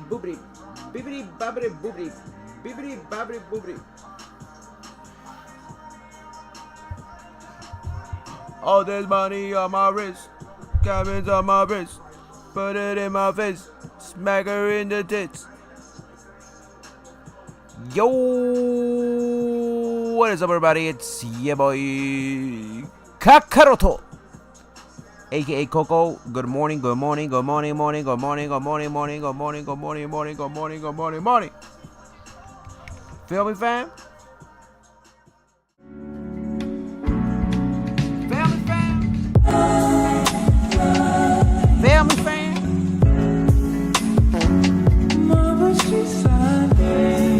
boobity, bibbity bobbity boobity, bibbity bobbity boobity. All this money on my wrist, diamonds on my wrist, put it in my face, smack her in the tits. Yo, what is up, everybody? It's your boy Kakaroto, aka Coco. Good morning, good morning, good morning, morning, good morning, good morning, morning, good morning, good morning, morning, good morning, good morning, morning. Feel me, fam? Family, fam? Family, fam? Mama, she's Sunday.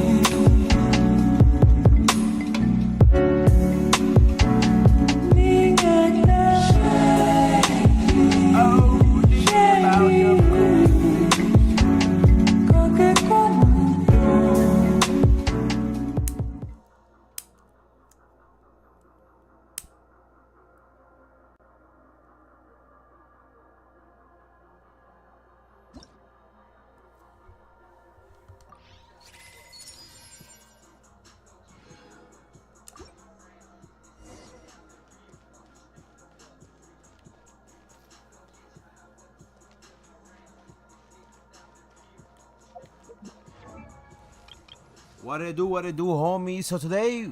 What it do, homies? So today,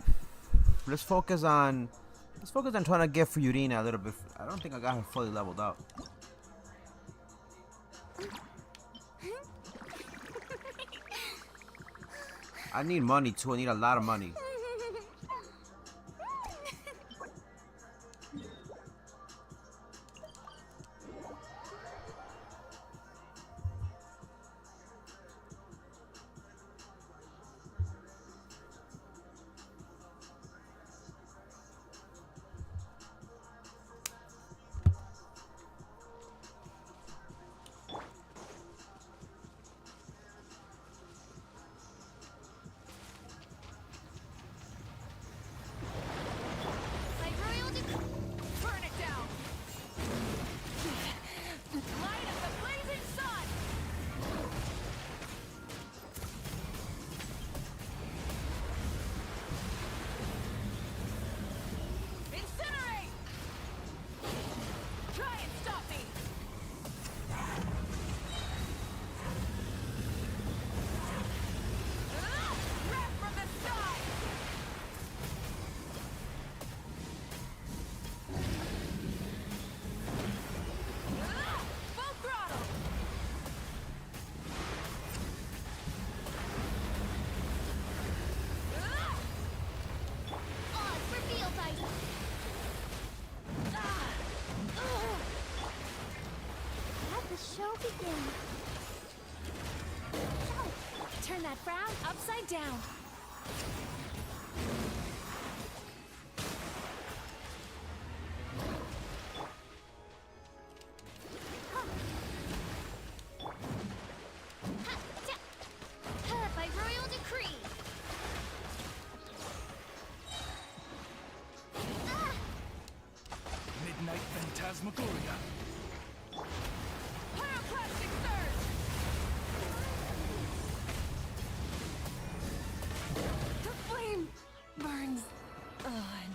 let's focus on trying to get for Urina a little bit. I don't think I got her fully leveled up. I need money too. I need a lot of money. Turn that frown upside down. By royal decree. Midnight Phantasmagoria. Pyroclastic surge. The flame burns on.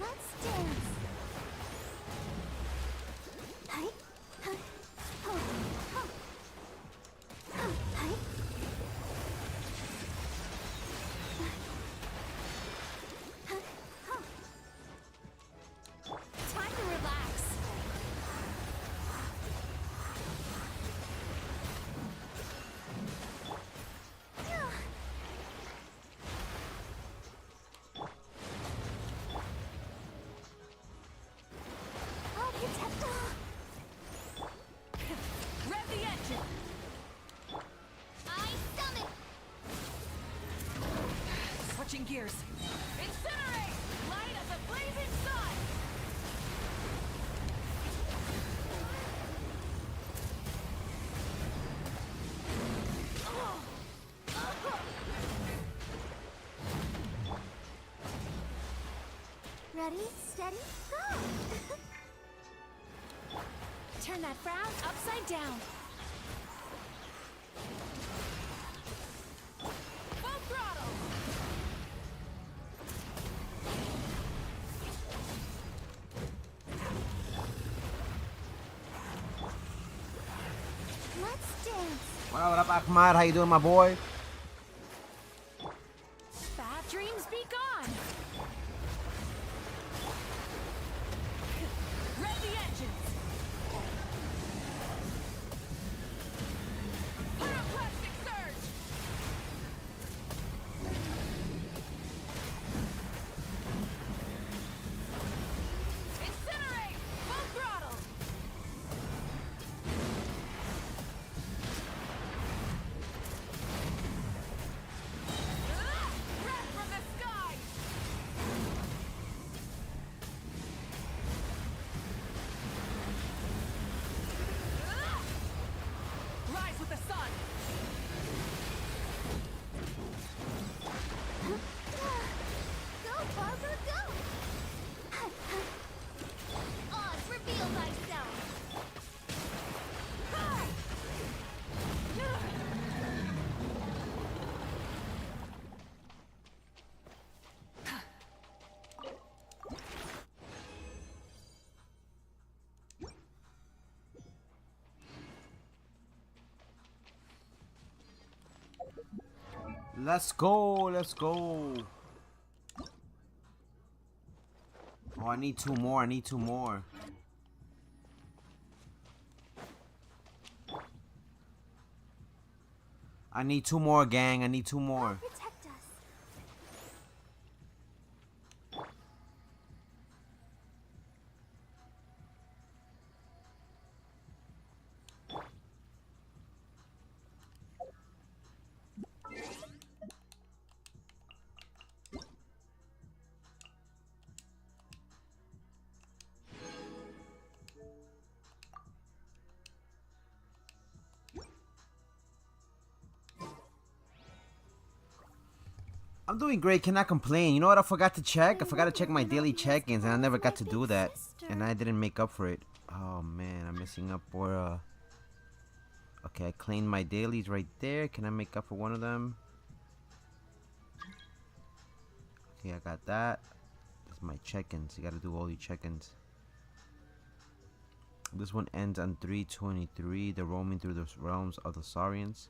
Let's dance. Hi. Hi. Ho. Ho. Ho. Hi. Time to relax. Rev the engine. I summon. Switching gears. Incinerate! Light of the blazing sun! Ready, steady, go! turn that frown upside down. Full throttle. Let's dance. What up, Ahmad? How you doing, my boy? Bad dreams be gone. Rev the engines. Pyroclastic surge. Incinerate. Full throttle. Breath from the sky. Rise with the sun. Go, Barbara, go! Oz, reveal thyself! Let's go. Let's go. Oh, I need two more. I need two more. I need two more, gang. I need two more. Protect us. I'm doing great. Cannot complain. You know what? I forgot to check. I forgot to check my daily check-ins, and I never got to do that. And I didn't make up for it. Oh man, I'm missing up for. Okay, I claimed my dailies right there. Can I make up for one of them? Okay, I got that. That's my check-ins. You gotta do all your check-ins. This one ends on 3/23. They're roaming through the realms of the Saurians.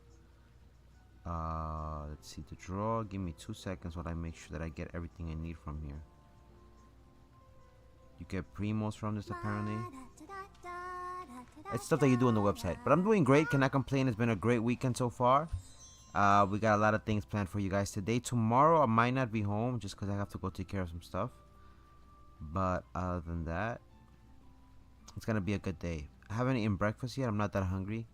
Let's see the draw. Give me 2 seconds while I make sure that I get everything I need from here. You get primos from this apparently. It's stuff that you do on the website. But I'm doing great. Cannot complain. It's been a great weekend so far. We got a lot of things planned for you guys today. Tomorrow I might not be home just because I have to go take care of some stuff. But other than that, it's gonna be a good day. I haven't eaten breakfast yet. I'm not that hungry.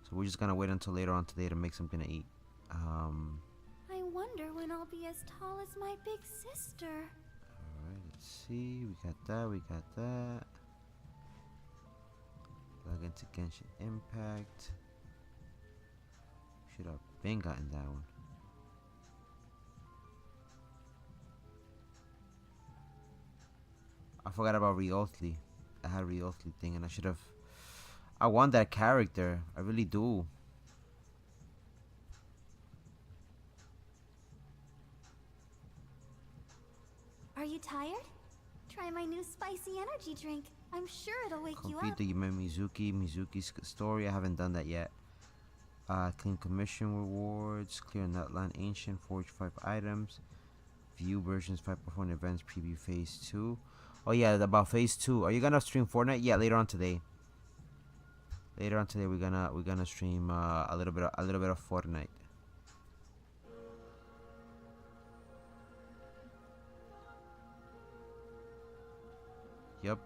So we're just gonna wait until later on today to make something to eat. I wonder when I'll be as tall as my big sister. Alright, let's see. We got that, we got that. Log into Genshin Impact. Should have been gotten that one. I forgot about Ryothli. I had Ryothli thing and I should have. I want that character. I really do. Are you tired? Try my new spicy energy drink. I'm sure it'll wake you Complete up. the Mizuki's story. I haven't done that yet. Claim commission rewards. Clear Nutland Ancient. Forge 5 items. View versions 5 perform events. Preview phase 2. Oh yeah, about phase 2. Are you gonna stream Fortnite? Yeah, later on today. Later on today, we're gonna stream a little bit of Fortnite. Yep.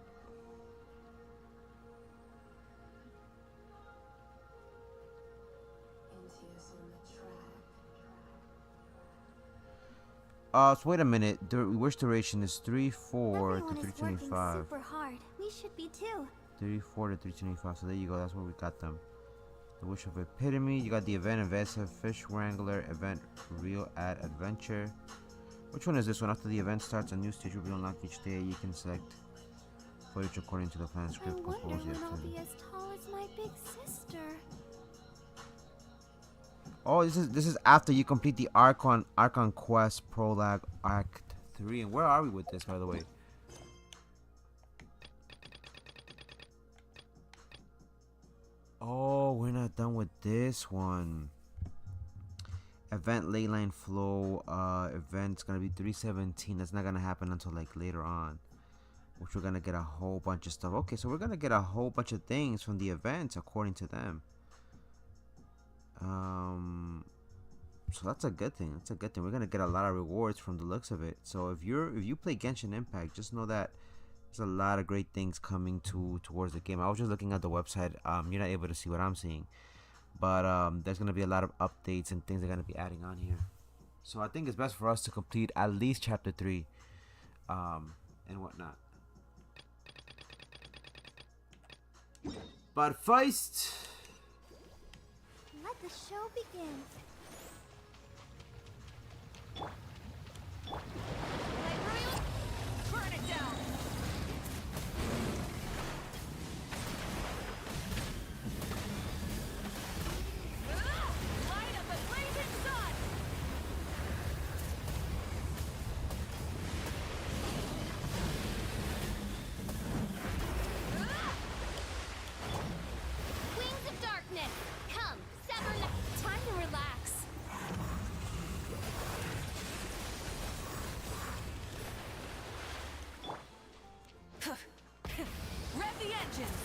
So wait a minute. Wish duration is 3/4 to Everyone is working 325. super hard. We should be too. 34 to 325. So there you go. That's where we got them. The Wish of Epitome. You got the event Invasive Fish Wrangler event Real Ad Adventure. Which one is this one? After the event starts, a new stage will be unlocked each day. You can select footage according to the plan I script wonder composed when I'll yesterday. be as tall as my big sister. Oh, this is after you complete the Archon Quest Prologue Act 3. And where are we with this, by the way? Oh, we're not done with this one. Event leyline flow. Event's gonna be 317. That's not gonna happen until like later on, which we're gonna get a whole bunch of stuff. Okay, so we're gonna get a whole bunch of things from the events according to them. So that's a good thing. That's a good thing. We're gonna get a lot of rewards from the looks of it. So if you play Genshin Impact, just know that there's a lot of great things coming towards the game. I was just looking at the website. You're not able to see what I'm seeing, but there's gonna be a lot of updates and things they're gonna be adding on here. So I think it's best for us to complete at least chapter 3, and whatnot. But first, Let the show begin. Burn it down! Light up a blazing sun! Wings of darkness, come, sever. Time to relax. Rev the engines!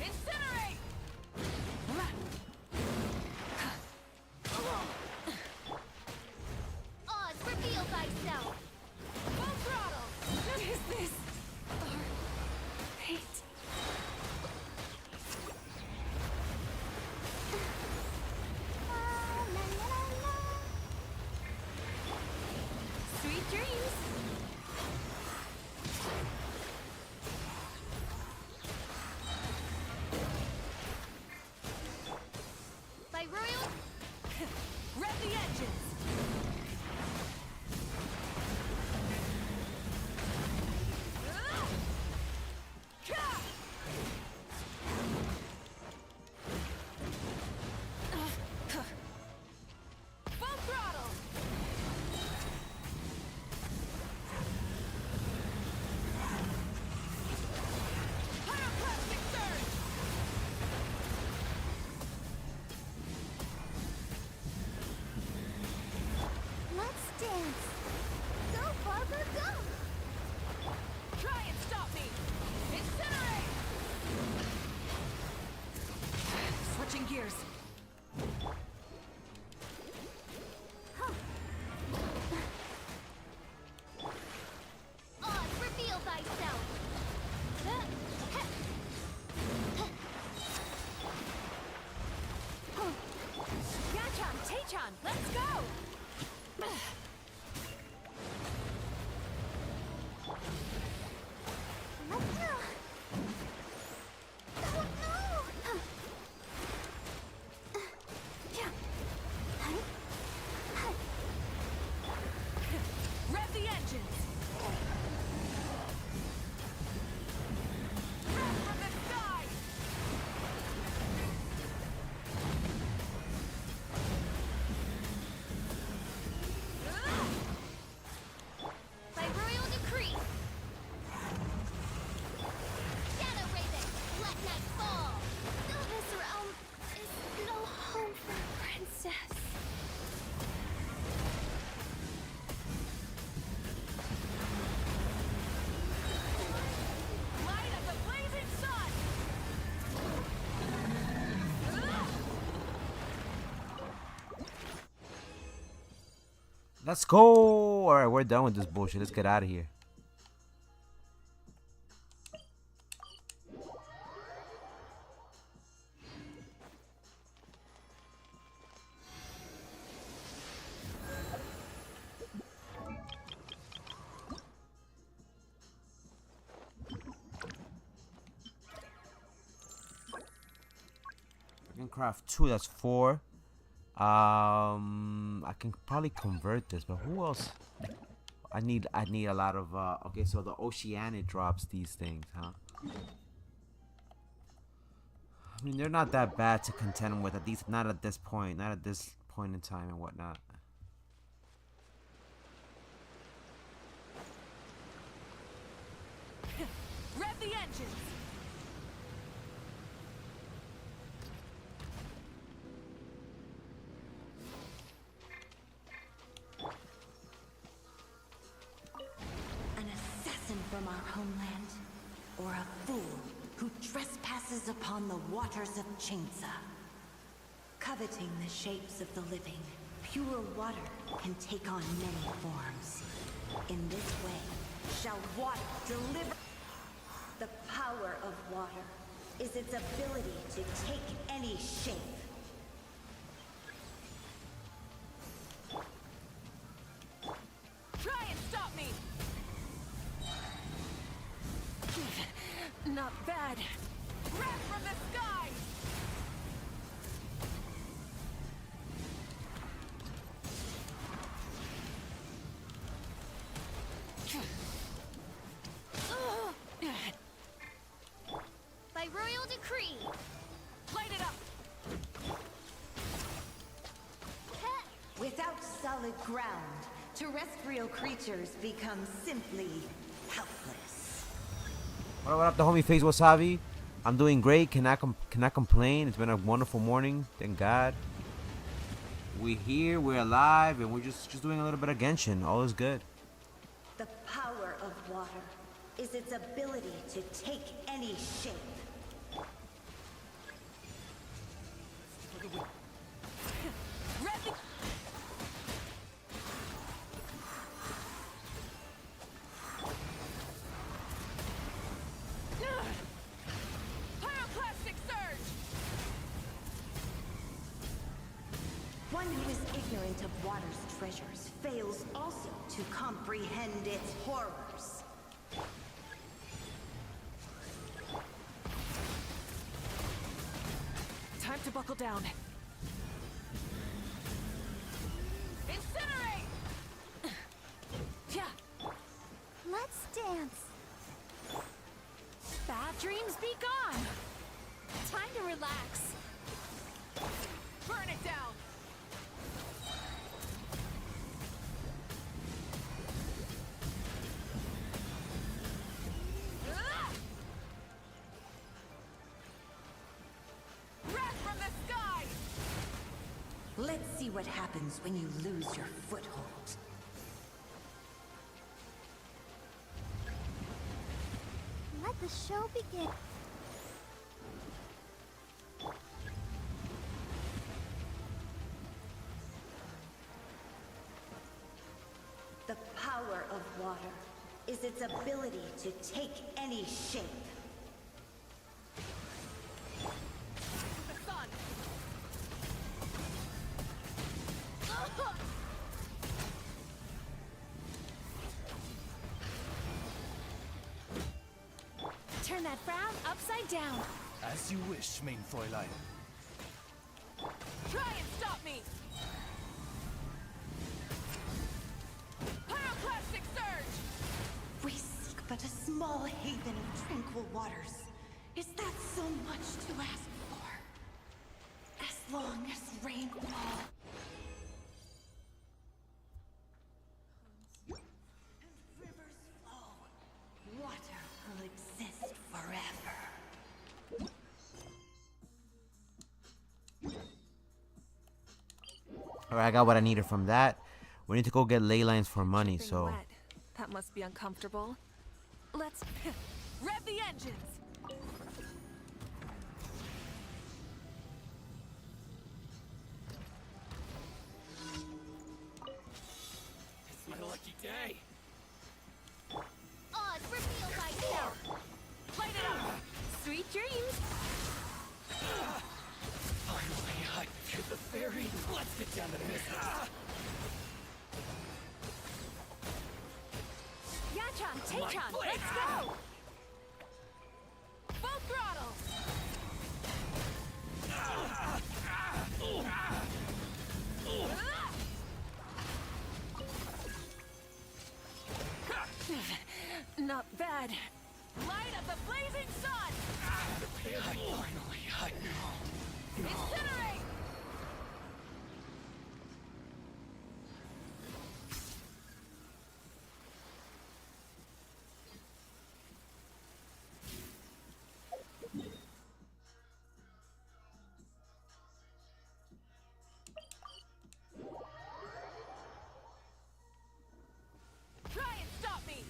Incinerate! Oz, reveal thyself. Full throttle! What is this? Hate. La, la, la, la. Sweet dreams. By royal. Rev the engines! Full throttle! Pyroclastic surge! Let's dance. Go, Barbara, go. Try and stop me! Incinerate! Switching gears. Oz, reveal thyself. Yachan, Teychan, let's go! Let's go. Oh, no. Rev the engines! Rev from the sky! By royal decree. Shadow Raven, let night fall. This realm is no home for a princess. Light up the blazing sun! let's go. All right, we're done with this bullshit. Let's get out of here. I can craft 2. That's 4. I can probably convert this, but who else? I need a lot of okay, so the Oceanic drops these things, huh? I mean, they're not that bad to contend with, at least not at this point, not at this point in time and whatnot. Rev the engines! An assassin from our homeland, or a fool who trespasses upon the waters of Chainsa. Coveting the shapes of the living, pure water can take on many forms. In this way, shall water deliver. The power of water is its ability to take any shape. Try and stop me! Not bad. Breath from the sky! By royal decree. Light it up! Without solid ground, terrestrial creatures become simply helpless. What up, the homie Face Wasabi? I'm doing great. Cannot complain. It's been a wonderful morning. Thank God. We're here. We're alive, and we're just doing a little bit of Genshin. All is good. The power of water is its ability to take any shape. Rev the... Pyroclastic surge! One who is ignorant of water's treasures fails also to comprehend its horrors. Time to buckle down. Incinerate! Yeah. Let's dance. Bad dreams be gone. Time to relax. Burn it down! Ah! Breath from the sky! Let's see what happens when you lose your foothold. Let the show begin. The power of water is its ability to take any shape. The sun! Turn that frown upside down. As you wish, main Fräulein. Try and stop me! Pyroclastic surge! We seek but a small haven of tranquil waters. Is that so much to ask for? As long as rain falls. And rivers flow, water will exist forever. Alright, I got what I needed from that. We need to go get ley lines for money, Being so... wet. That must be uncomfortable. Let's Rev the engines! It's my lucky day. Odds revealed by now. Light it up! sweet dreams. Finally, I feel the fairy. Let's get down to business. Yachan, Teyvat, blade. let's go. Full throttle! Not bad. Light of the blazing sun! Finally, Incinerate! Try and stop me!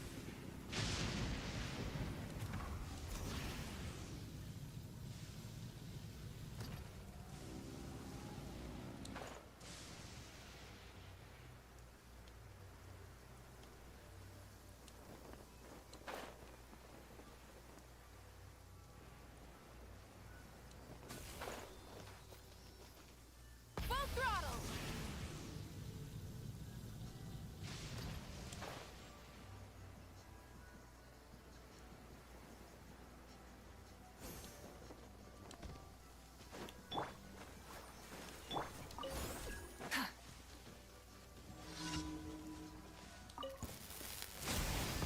Full throttle!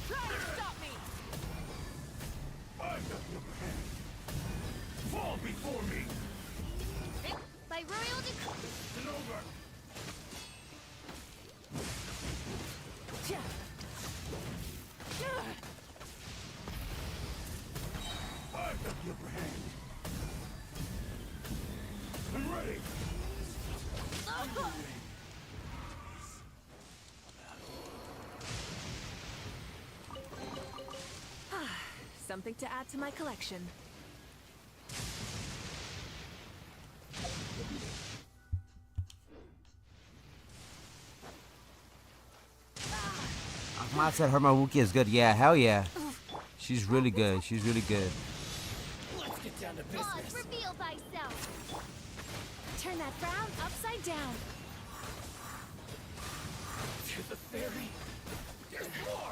Try and stop me! fall before me. By royal decree. It's over. I've got the upper hand. I'm ready. Something to add to my collection. Ahmad said her Mawuki is good. Yeah, hell yeah. She's really good. She's really good. Let's get down to Oz, business. reveal thyself. Turn that frown upside down. To the ferry. There's more.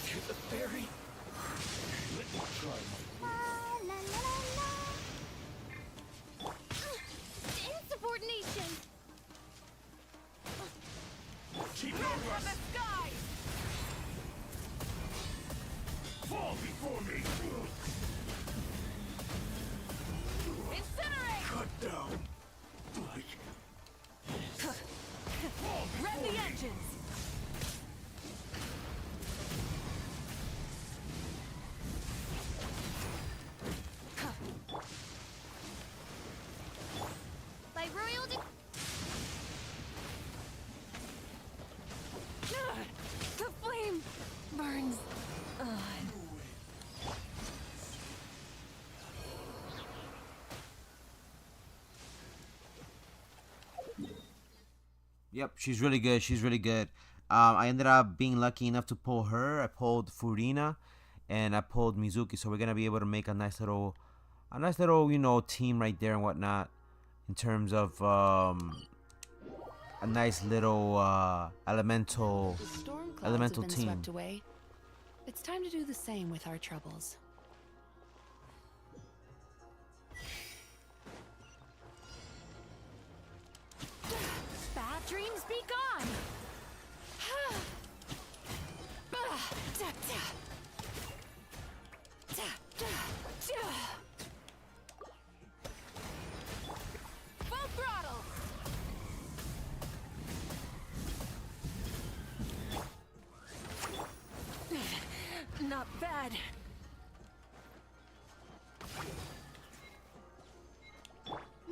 To the ferry. Let me try my La, la, la, la. Insubordination. keep From over. the sky! Fall before me. Incinerate! Cut down. Like Rev the engines! By royal decree. The flame burns on. Yep, she's really good. She's really good. I ended up being lucky enough to pull her. I pulled Furina, and I pulled Mizuki. So we're gonna be able to make a nice little, team right there and whatnot, in terms of a nice little elemental The storm clouds elemental have been team. swept away. It's time to do the same with our troubles. Bad dreams be gone. Full throttle! Not bad.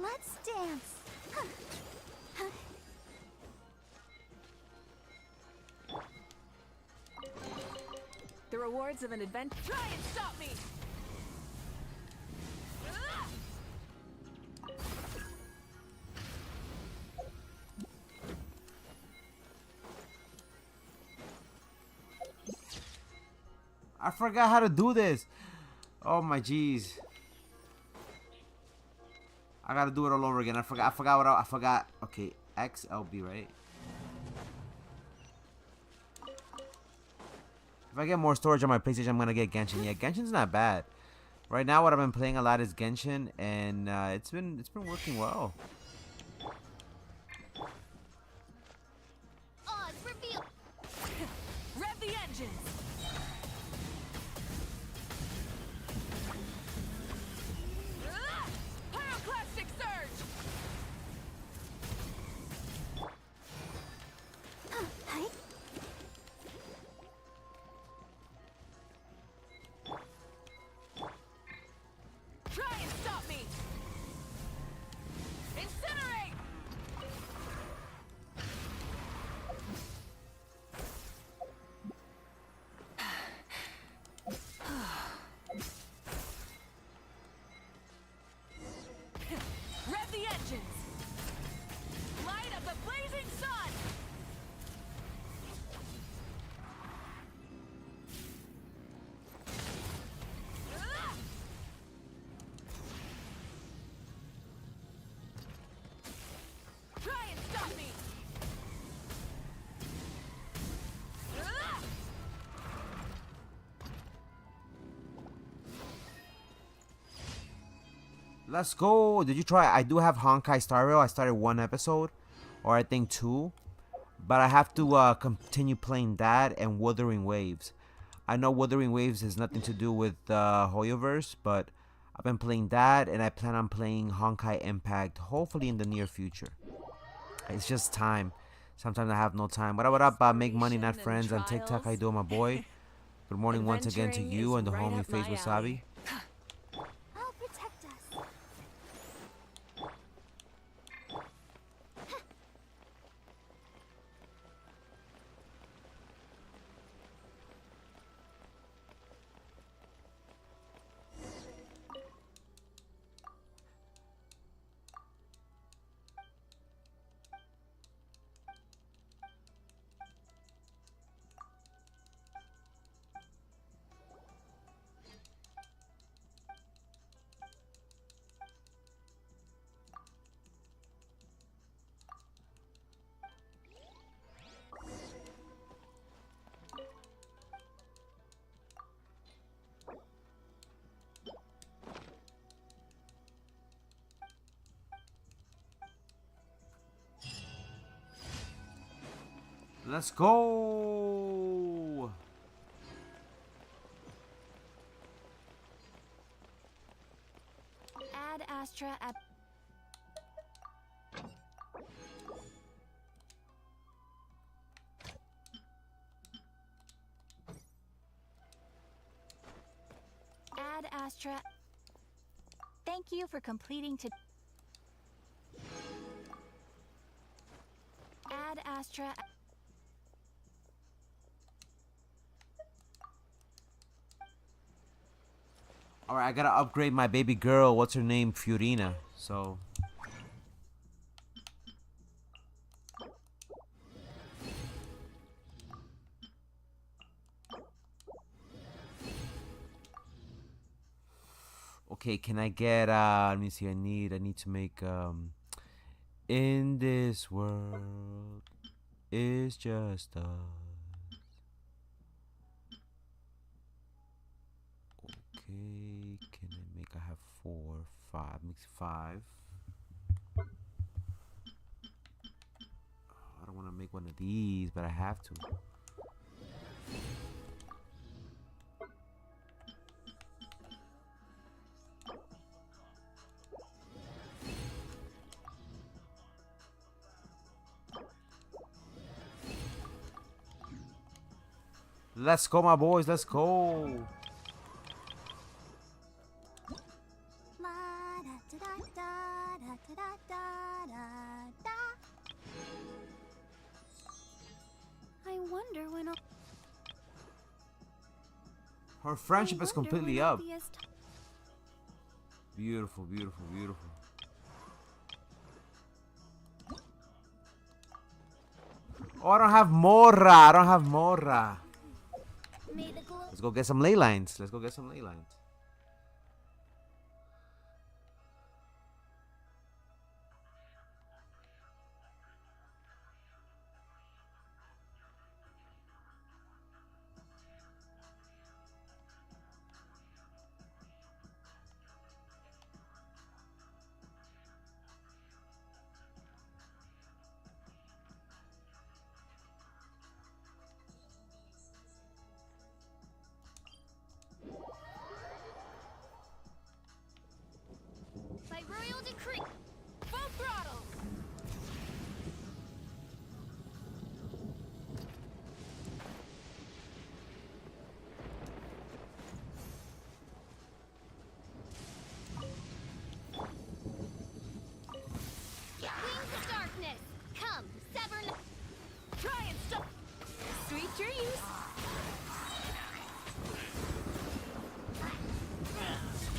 Let's dance. Huh. Huh. The rewards of an adventure. Try and stop me! Ah! I forgot how to do this. Oh my jeez. I gotta do it all over again. I forgot I forgot. Okay, XLB, right? If I get more storage on my PlayStation, I'm gonna get Genshin. Yeah, Genshin's not bad. Right now, what I've been playing a lot is Genshin, and it's been working well. Oz, reveal. Rev Let's go. Did you try? I do have Honkai Star Rail. I started 1 episode, or I think 2, but I have to continue playing that and Wuthering Waves. I know Wuthering Waves has nothing to do with Hoyoverse, but I've been playing that, and I plan on playing Honkai Impact hopefully in the near future. It's just time. Sometimes I have no time. What up? Make money, not friends. On TikTok, I do my boy. Good morning once again to you and the homie Face Wasabi. I'll protect us. Let's go. Ad Astra at Ad Astra. Thank you for completing to Ad Astra. Alright, I gotta upgrade my baby girl. What's her name? Fiorina. So. Okay, can I get let me see, I need to make in this world is just us. Okay, can I make, I have 4, 5, makes 5. I don't want to make one of these, but I have to. Let's go, my boys, let's go. I wonder when I'll Her friendship is completely up. be as Beautiful, beautiful, beautiful. Oh, I don't have Mora. I don't have Mora. May the glow Let's go get some ley lines. Let's go get some ley lines. by royal decree. Full throttle. Wings of darkness. Come, sever. Try and stop. Sweet dreams.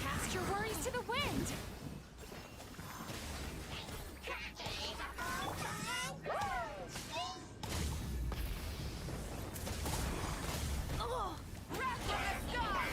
Cast your worries to the wind. Oh, wrath of the sky.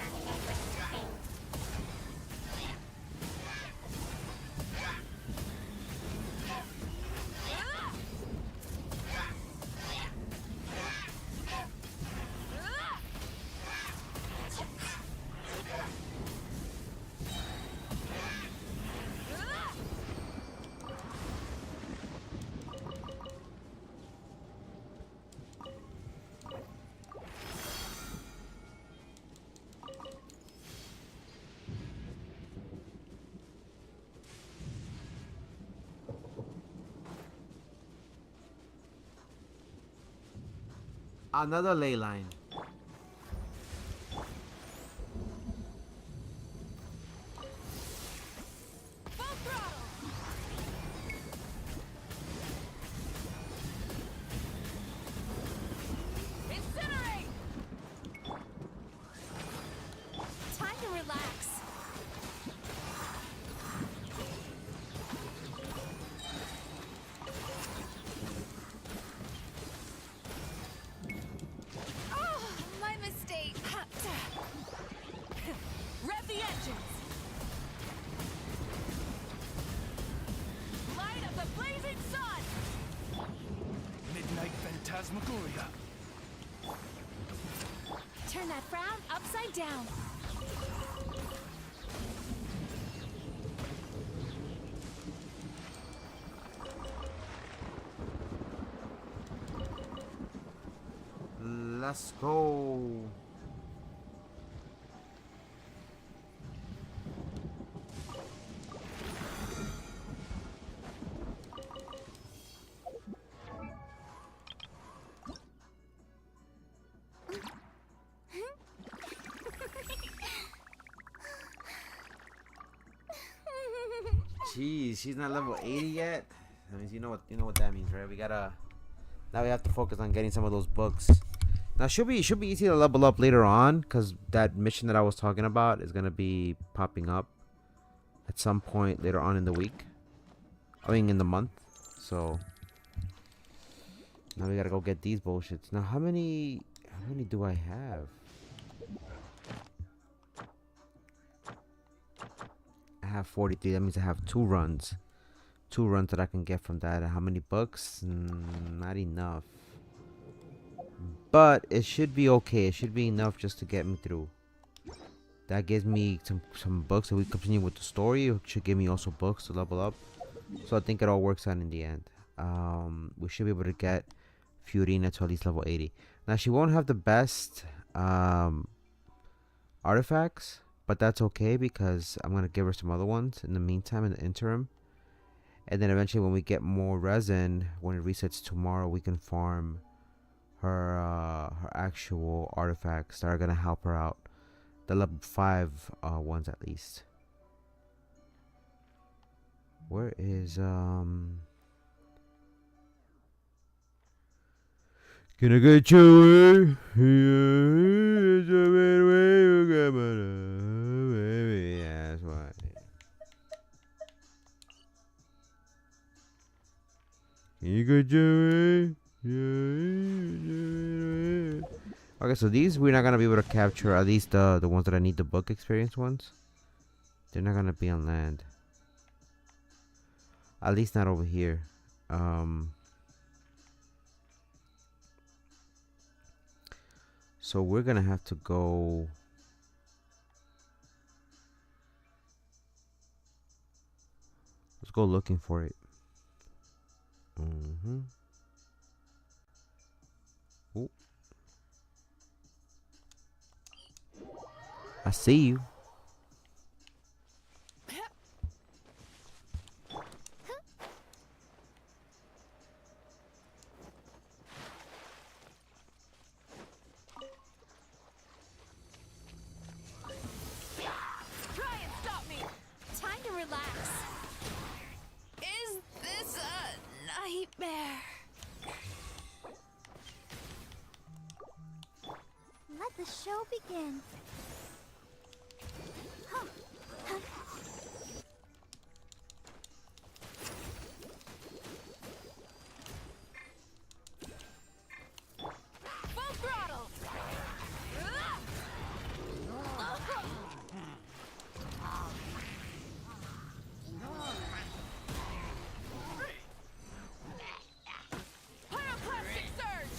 Another ley line. Full throttle. Incinerate. Time to relax. Oh, my mistake. Rev the engines. Light of the blazing sun. Midnight Phantasmagoria. Turn that frown upside down. Let's go. Jeez, she's not level 80 yet. That means you know what that means, right? We gotta now we have to focus on getting some of those books. Now should be easy to level up later on, because that mission that I was talking about is gonna be popping up at some point later on in the week. I mean in the month. So now we gotta go get these bullshits. Now how many do I have? I have 43. That means I have two runs that I can get from that. And how many books? Not enough, but it should be okay. It should be enough just to get me through. That gives me some books. If we continue with the story, it should give me also books to level up. So I think it all works out in the end. We should be able to get Fiorina to at least level 80. Now she won't have the best artifacts, but that's okay because I'm gonna give her some other ones in the meantime, in the interim. And then eventually when we get more resin, when it resets tomorrow, we can farm her actual artifacts that are gonna help her out. The level 5 ones at least. Where is Can I get you? Yeah, that's why. Can you get you? Okay, so these we're not gonna be able to capture. At least the ones that I need the book experience ones. They're not gonna be on land. At least not over here. So we're gonna have to go. Let's go looking for it. Ooh. I see you. Try and stop me. Time to relax. Is this a nightmare? Let the show begin. Huh. Full throttle. Pyroclastic surge.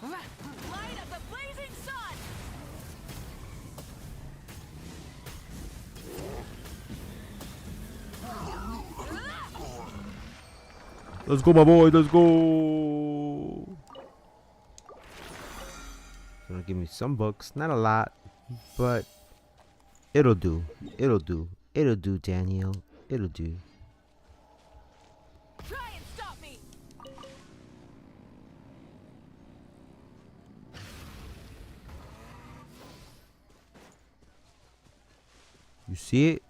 Light of the blazing sun! Let's go, my boy. Let's go. Gonna give me some books, not a lot, but it'll do. It'll do. It'll do, Daniel. It'll do. Try and stop me! You see it?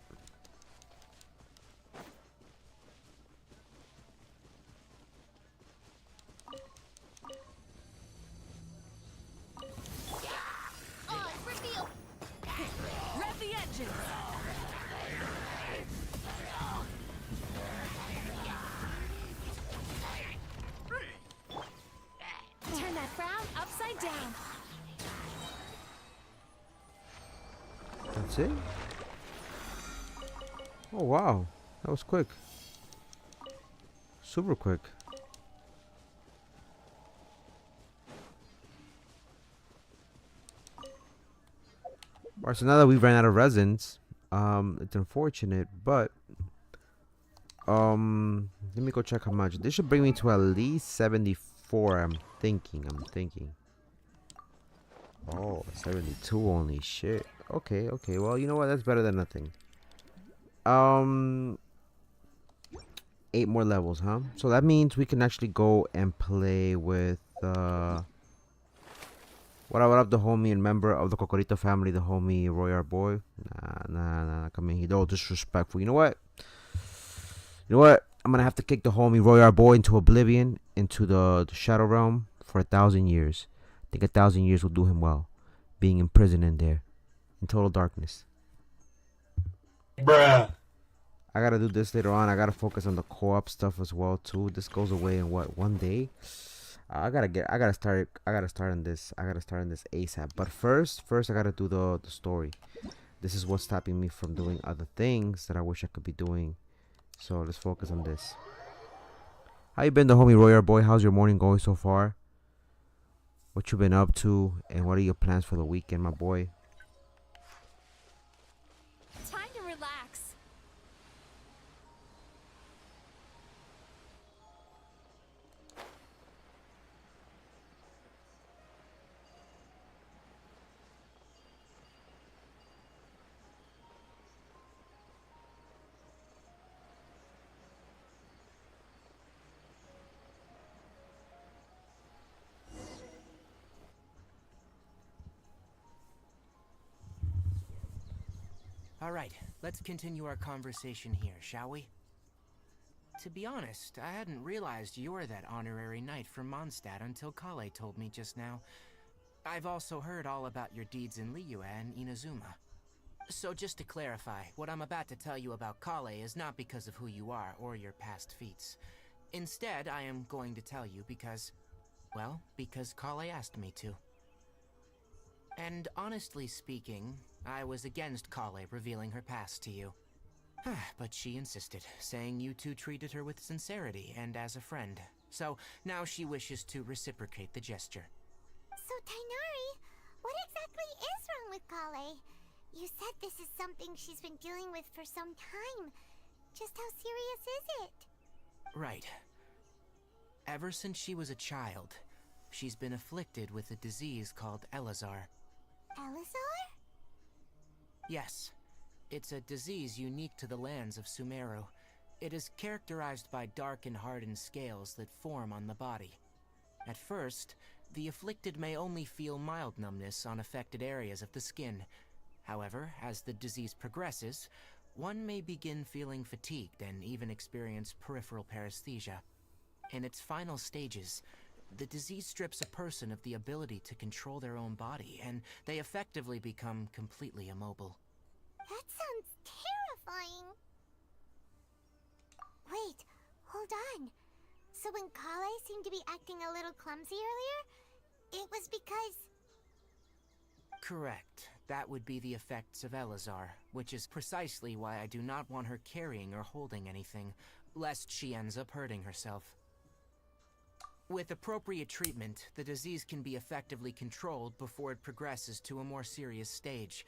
Oh, reveal. Rev the engine! Turn that frown upside down. That's it? Oh, wow. That was quick. Super quick. Alright, so now that we've ran out of resins, it's unfortunate, but let me go check how much. This should bring me to at least 74. I'm thinking. Oh, 72 only. Shit. Okay. Well, you know what? That's better than nothing. 8 more levels, huh? So that means we can actually go and play with what up, the homie and member of the Cocorito family, the homie Royar boy. Nah. Come in here. No, disrespectful. You know what? I'm gonna have to kick the homie Royar boy into oblivion, into the shadow realm for 1,000 years. I think 1,000 years will do him well, being imprisoned in there, in total darkness. Bruh. I gotta do this later on. I gotta focus on the co-op stuff as well too. This goes away in what, 1 day? I gotta start on this ASAP. But first I gotta do the story. This is what's stopping me from doing other things that I wish I could be doing. So let's focus on this. How you been, the homie Royar boy? How's your morning going so far? What you been up to, and what are your plans for the weekend, my boy? Time to relax. All right, let's continue our conversation here, shall we? To be honest, I hadn't realized you're that honorary knight from Mondstadt until Kale told me just now. I've also heard all about your deeds in Liyue and Inazuma. So just to clarify, what I'm about to tell you about Kale is not because of who you are or your past feats. Instead, I am going to tell you because Kale asked me to. And honestly speaking, I was against Kale revealing her past to you. But she insisted, saying you two treated her with sincerity and as a friend. So now she wishes to reciprocate the gesture. So, Tainari, what exactly is wrong with Kale? You said this is something she's been dealing with for some time. Just how serious is it? Right. Ever since she was a child, she's been afflicted with a disease called Elazar. Elazar? Yes. It's a disease unique to the lands of Sumeru. It is characterized by dark and hardened scales that form on the body. At first, the afflicted may only feel mild numbness on affected areas of the skin. However, as the disease progresses, one may begin feeling fatigued and even experience peripheral paresthesia. In its final stages, the disease strips a person of the ability to control their own body, and they effectively become completely immobile. That sounds terrifying. Wait, hold on. So when Kale seemed to be acting a little clumsy earlier, it was because... Correct. That would be the effects of Elazar, which is precisely why I do not want her carrying or holding anything, lest she ends up hurting herself. With appropriate treatment, the disease can be effectively controlled before it progresses to a more serious stage.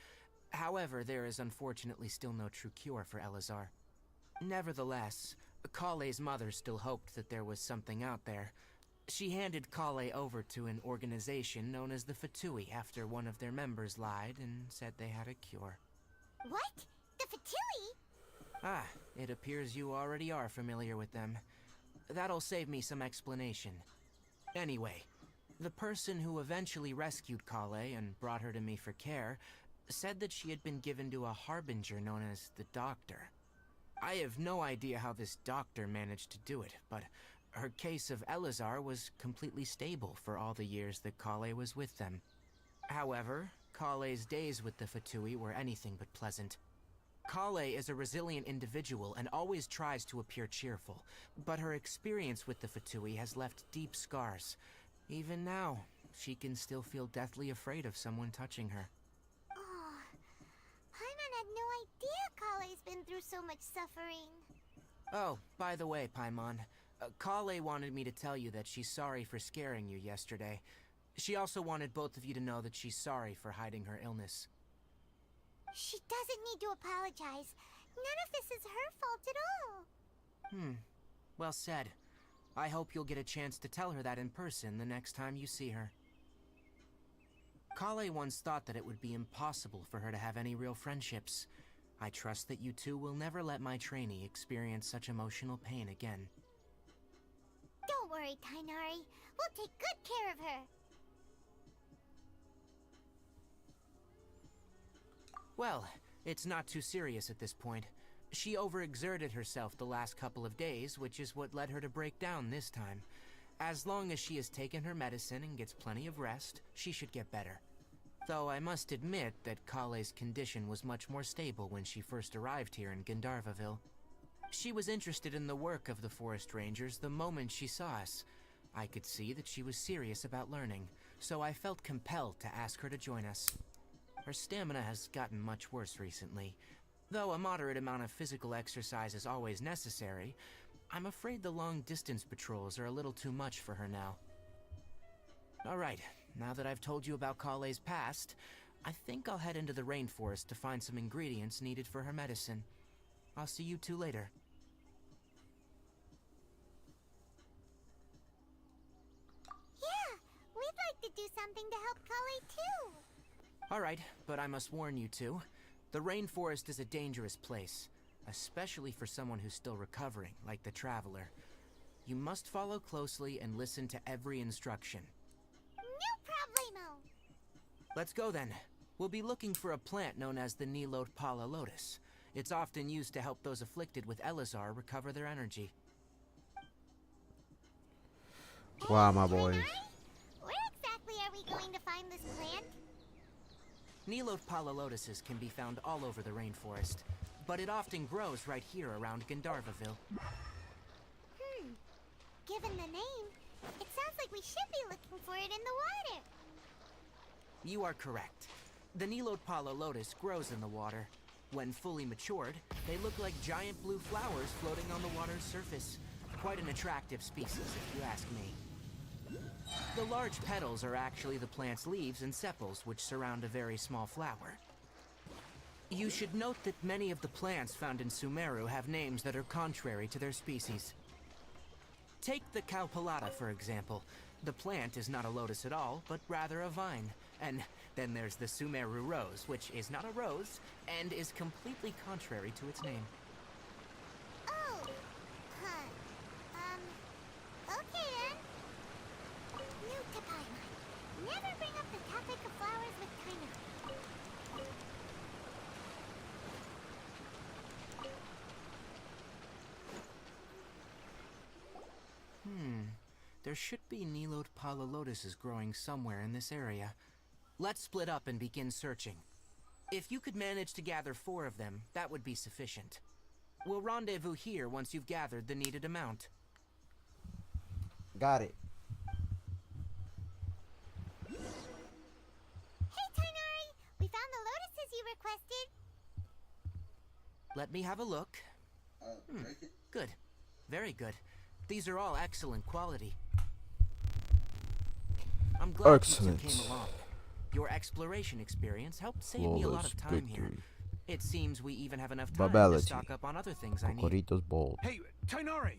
However, there is unfortunately still no true cure for Elazar. Nevertheless, Kale's mother still hoped that there was something out there. She handed Kale over to an organization known as the Fatui after one of their members lied and said they had a cure. What? The Fatui? Ah, it appears you already are familiar with them. That'll save me some explanation. Anyway, the person who eventually rescued Kale and brought her to me for care said that she had been given to a harbinger known as the Doctor. I have no idea how this doctor managed to do it, but her case of Elazar was completely stable for all the years that Kale was with them. However, Kale's days with the Fatui were anything but pleasant. Kale is a resilient individual and always tries to appear cheerful, but her experience with the Fatui has left deep scars. Even now, she can still feel deathly afraid of someone touching her. Oh, Paimon had no idea Kale's been through so much suffering. Oh, by the way, Paimon, Kale wanted me to tell you that she's sorry for scaring you yesterday. She also wanted both of you to know that she's sorry for hiding her illness. She doesn't need to apologize. None of this is her fault at all. Well said. I hope you'll get a chance to tell her that in person the next time you see her. Kale once thought that it would be impossible for her to have any real friendships. I trust that you two will never let my trainee experience such emotional pain again. Don't worry, Tainari. We'll take good care of her. Well, it's not too serious at this point. She overexerted herself the last couple of days, which is what led her to break down this time. As long as she has taken her medicine and gets plenty of rest, she should get better. Though I must admit that Kale's condition was much more stable when she first arrived here in Gandharvaville. She was interested in the work of the Forest Rangers the moment she saw us. I could see that she was serious about learning, so I felt compelled to ask her to join us. Her stamina has gotten much worse recently. Though a moderate amount of physical exercise is always necessary, I'm afraid the long-distance patrols are a little too much for her now. Alright, now that I've told you about Kale's past, I think I'll head into the rainforest to find some ingredients needed for her medicine. I'll see you two later. Yeah, we'd like to do something to help Kale too. Alright, but I must warn you two. The rainforest is a dangerous place, especially for someone who's still recovering, like the Traveler. You must follow closely and listen to every instruction. No problemo. Let's go then. We'll be looking for a plant known as the Nilot Pala Lotus. It's often used to help those afflicted with Elazar recover their energy. Wow, my boys. Tainari, where exactly are we going to find this plant? Nilot Pala Lotuses can be found all over the rainforest, but it often grows right here around Gandharvaville. Given the name, it sounds like we should be looking for it in the water. You are correct. The Nilot Pala Lotus grows in the water. When fully matured, they look like giant blue flowers floating on the water's surface. Quite an attractive species, if you ask me. The large petals are actually the plant's leaves and sepals, which surround a very small flower. You should note that many of the plants found in Sumeru have names that are contrary to their species. Take the Cowpelata, for example. The plant is not a lotus at all, but rather a vine. And then there's the Sumeru rose, which is not a rose, and is completely contrary to its name. Oh, okay then. Note to Paimon. Never bring up the topic of flowers with Tainari. There should be Nilot Pala Lotuses growing somewhere in this area. Let's split up and begin searching. If you could manage to gather 4 of them, that would be sufficient. We'll rendezvous here once you've gathered the needed amount. Got it. Hey Tainari, we found the lotuses you requested. Let me have a look. Good. Very good. These are all excellent quality. I'm glad Excellent. you two came along. Your exploration experience helped save me a lot of time here. It seems we even have enough time to Babality. stock up on other things I need. Cocoritos bold. Hey, Tainari!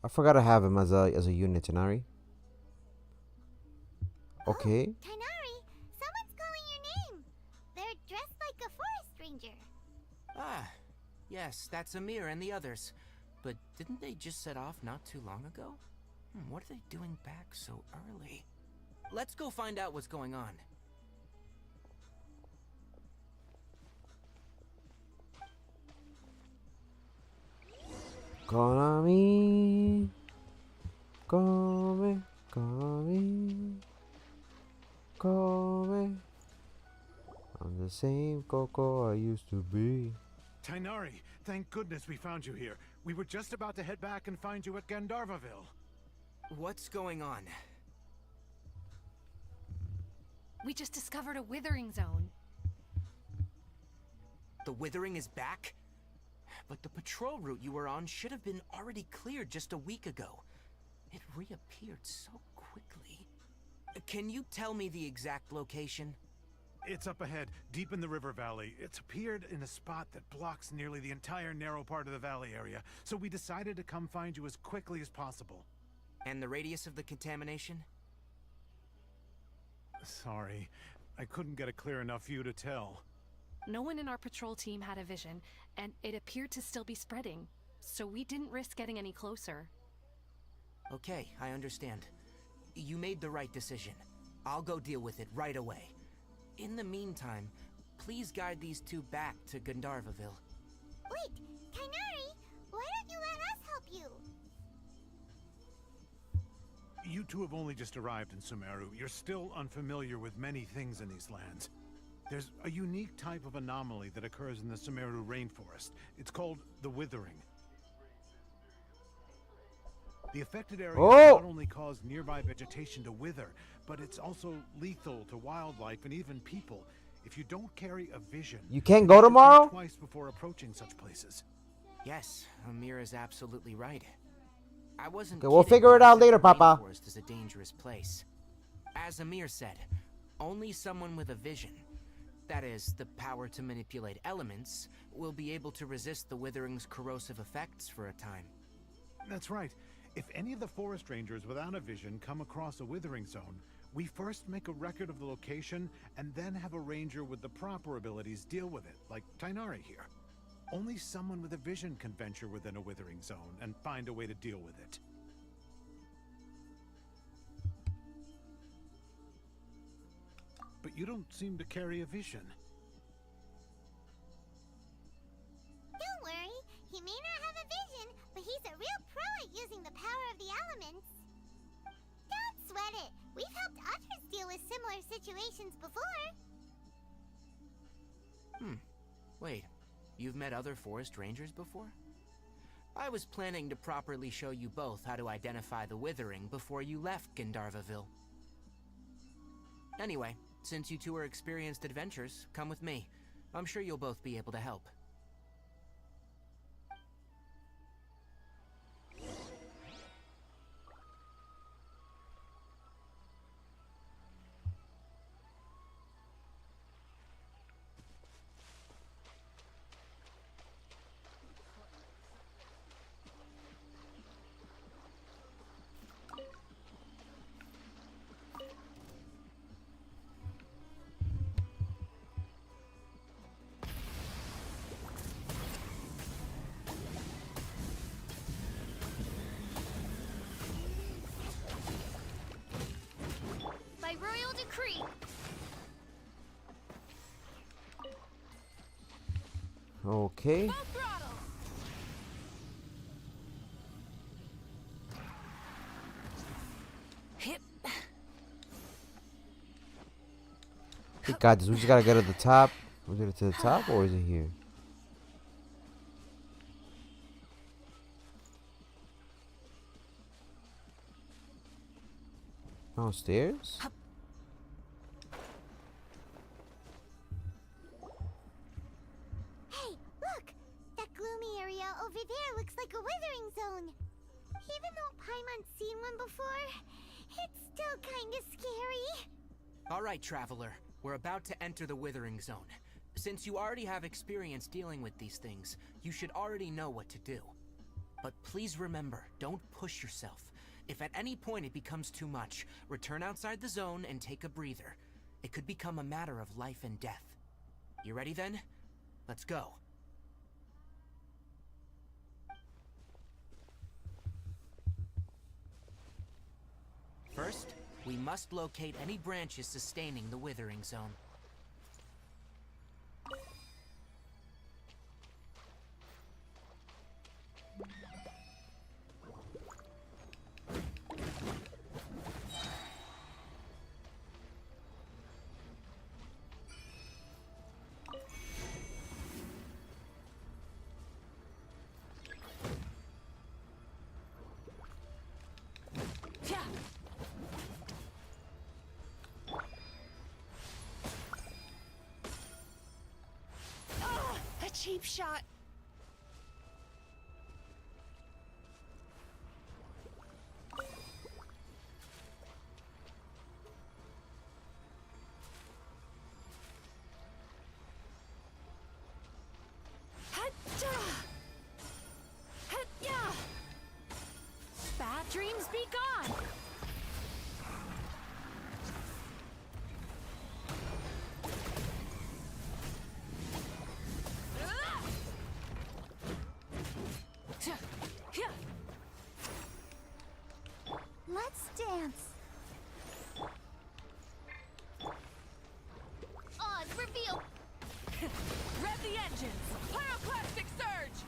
I forgot to have him as a unit, Tanari. Okay. Oh, Tainari, someone's calling your name. They're dressed like a forest ranger. Ah, yes, that's Amir and the others. But didn't they just set off not too long ago? What are they doing back so early? Let's go find out what's going on. Konami. Come. Come. Come. I'm the same Coco I used to be. Tainari, thank goodness we found you here. We were just about to head back and find you at Gandharvaville. What's going on? We just discovered a withering zone. The withering is back? But the patrol route you were on should have been already cleared just a week ago. It reappeared so quickly. Can you tell me the exact location? It's up ahead, deep in the river valley. It's appeared in a spot that blocks nearly the entire narrow part of the valley area, so we decided to come find you as quickly as possible. And the radius of the contamination? Sorry, I couldn't get a clear enough view to tell. No one in our patrol team had a vision, and it appeared to still be spreading, so we didn't risk getting any closer. Okay, I understand. You made the right decision. I'll go deal with it right away. In the meantime, please guide these two back to Gandharvaville. Wait, Tainari, why don't you let us help you? You two have only just arrived in Sumeru. You're still unfamiliar with many things in these lands. There's a unique type of anomaly that occurs in the Sumeru rainforest. It's called the Withering. The affected area not only cause nearby vegetation to wither, but it's also lethal to wildlife and even people. If you don't carry a vision, You can't go tomorrow? think twice before approaching such places. Yes, Amir is absolutely right. I wasn't Okay, we'll kidding figure when it I out said later, the Papa. rainforest is a dangerous place. As Amir said, only someone with a vision, that is, the power to manipulate elements, will be able to resist the withering's corrosive effects for a time. That's right. If any of the forest rangers without a vision come across a withering zone, we first make a record of the location and then have a ranger with the proper abilities deal with it, like Tainari here. Only someone with a vision can venture within a withering zone and find a way to deal with it. But you don't seem to carry a vision. Don't worry, he may not have a vision, but he's a real pro at using the power of the elements. Don't sweat it. We've helped others deal with similar situations before. Wait, you've met other forest rangers before? I was planning to properly show you both how to identify the withering before you left Gandharvaville. Anyway, since you two are experienced adventurers, come with me. I'm sure you'll both be able to help. By royal decree. Okay. Full throttle. Hit. We got this. We just gotta get to the top. Was it to the top or is it here? Downstairs? Hey, look! That gloomy area over there looks like a withering zone. Even though Paimon's seen one before, before. It's still kinda scary. Alright, Traveler. We're about to enter the Withering Zone. Since you already have experience dealing with these things, you should already know what to do. But please remember, don't push yourself. If at any point it becomes too much, return outside the zone and take a breather. It could become a matter of life and death. You ready then? Let's go. First, we must locate any branches sustaining the Withering Zone. Cheap shot. Hacha! Hatya! Bad dreams be gone! Let's dance. Oz, reveal! Rev the engines! Pyroclastic surge!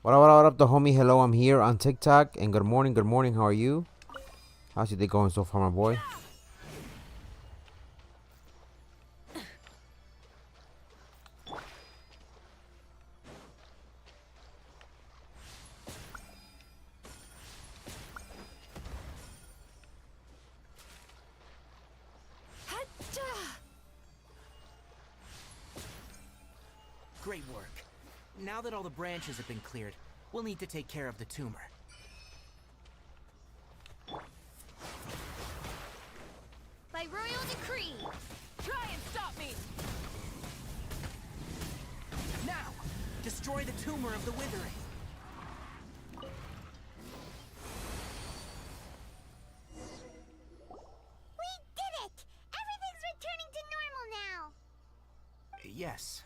What up, the homie? Hello, I'm here on TikTok. And good morning, how are you? How's your day going so far, my boy? Hacha! Great work. Now that all the branches have been cleared, we'll need to take care of the tumor. By royal decree! Try and stop me! Now, destroy the tumor of the Withering. We did it! Everything's returning to normal now! Yes.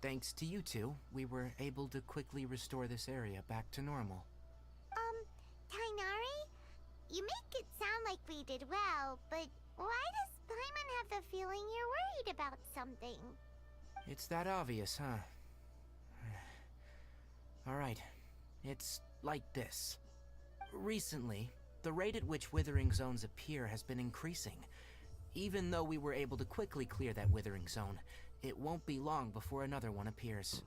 Thanks to you two, we were able to quickly restore this area back to normal. Tainari? You make it sound like we did well, but why does Paimon have the feeling you're worried about something? It's that obvious, huh? Alright, it's like this. Recently, the rate at which Withering Zones appear has been increasing. Even though we were able to quickly clear that Withering Zone, it won't be long before another one appears.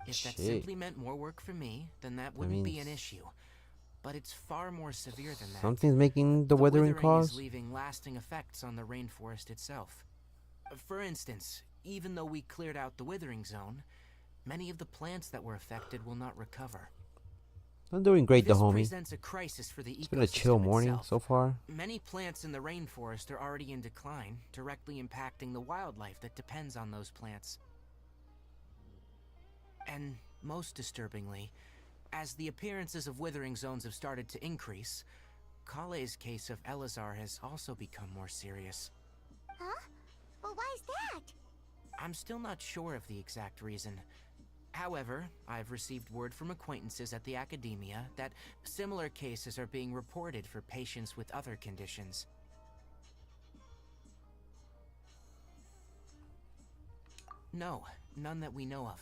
If that simply meant more work for me, then that wouldn't be an issue. But it's far more severe than that. Something's making the Withering cause. Is leaving lasting effects on the rainforest itself. For instance, even though we cleared out the Withering Zone, many of the plants that were affected will not recover. I'm doing great, the This homie. presents a crisis for the It's been a chill ecosystem morning itself. so far. Many plants in the rainforest are already in decline, directly impacting the wildlife that depends on those plants. And most disturbingly, as the appearances of Withering Zones have started to increase, Kale's case of Elazar has also become more serious. Huh? Well, why's that? I'm still not sure of the exact reason. However, I've received word from acquaintances at the academia that similar cases are being reported for patients with other conditions. No, none that we know of.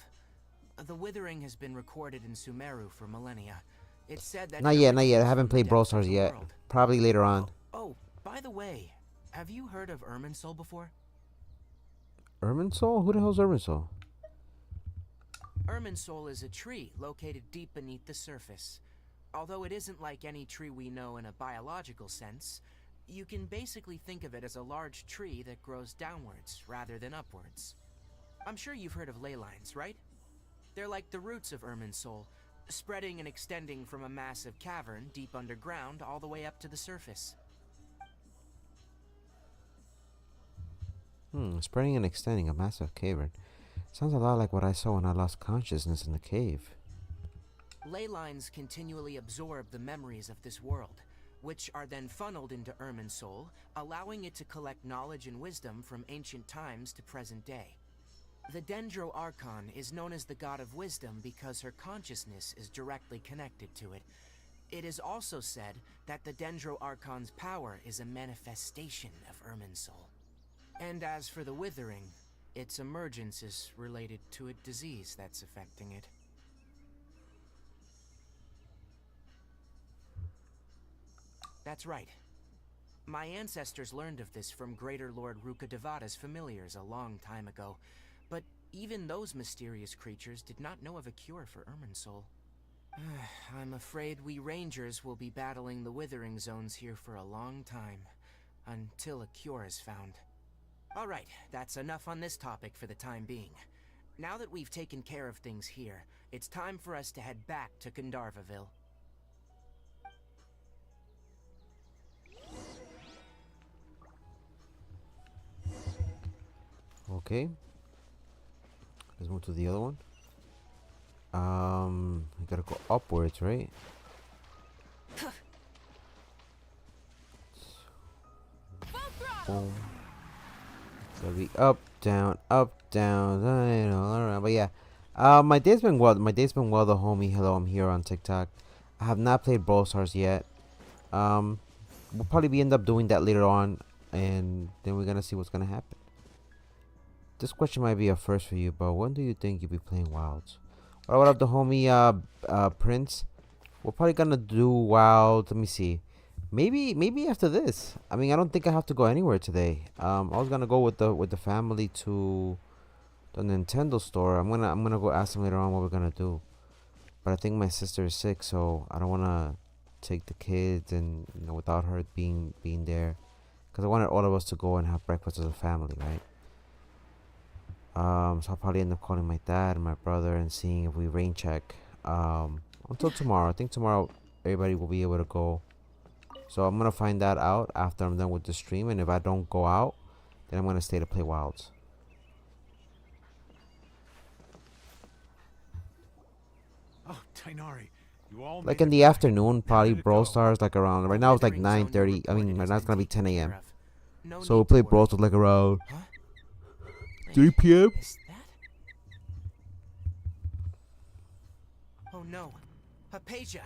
The Withering has been recorded in Sumeru for millennia. It's said that Not yet. I haven't played Brawl Stars yet. Probably later on. Oh, by the way, have you heard of Irminsul before? Irminsul? Who the hell's Irminsul? Irminsul is a tree located deep beneath the surface. Although it isn't like any tree we know in a biological sense, you can basically think of it as a large tree that grows downwards rather than upwards. I'm sure you've heard of ley lines, right? They're like the roots of Irminsul, spreading and extending from a massive cavern deep underground all the way up to the surface. Spreading and extending a massive cavern. Sounds a lot like what I saw when I lost consciousness in the cave. Ley lines continually absorb the memories of this world, which are then funneled into Irminsul, allowing it to collect knowledge and wisdom from ancient times to present day. The Dendro Archon is known as the god of wisdom because her consciousness is directly connected to it. It is also said that the Dendro Archon's power is a manifestation of Irminsul. And as for the Withering, its emergence is related to a disease that's affecting it. That's right. My ancestors learned of this from Greater Lord Rukkhadevata's familiars a long time ago, but even those mysterious creatures did not know of a cure for Irminsul. I'm afraid we Rangers will be battling the Withering Zones here for a long time, until a cure is found. Alright, that's enough on this topic for the time being. Now that we've taken care of things here, it's time for us to head back to Gandharvaville. Okay. Let's move to the other one. We gotta go upwards, right? Boom. Gotta be up, down, you know, all around. But yeah, my day's been well. My day's been well. The homie, hello, I'm here on TikTok. I have not played Brawl Stars yet. We'll probably end up doing that later on, and then we're gonna see what's gonna happen. This question might be a first for you, but when do you think you'll be playing Wilds? What up, the homie, Prince? We're probably gonna do Wilds. Let me see. Maybe after this. I mean, I don't think I have to go anywhere today. I was gonna go with the family to the Nintendo store. I'm gonna go ask them later on what we're gonna do. But I think my sister is sick, so I don't wanna take the kids and without her being there, because I wanted all of us to go and have breakfast as a family, right? So I'll probably end up calling my dad and my brother and seeing if we rain check. Until tomorrow. I think tomorrow everybody will be able to go. So I'm gonna find that out after I'm done with the stream, and if I don't go out, then I'm gonna stay to play Wilds. Oh, Tainari, you all Like made in it the back. afternoon, Now probably way to Brawl go. Stars like around right now it's like Withering zone 9:30. I reported mean, right has now it's been gonna be 10 taken a.m. care of. No So need we'll to play worry. Brawl Stars like around Huh? 3 p.m. Is that? Oh no, Hypatia!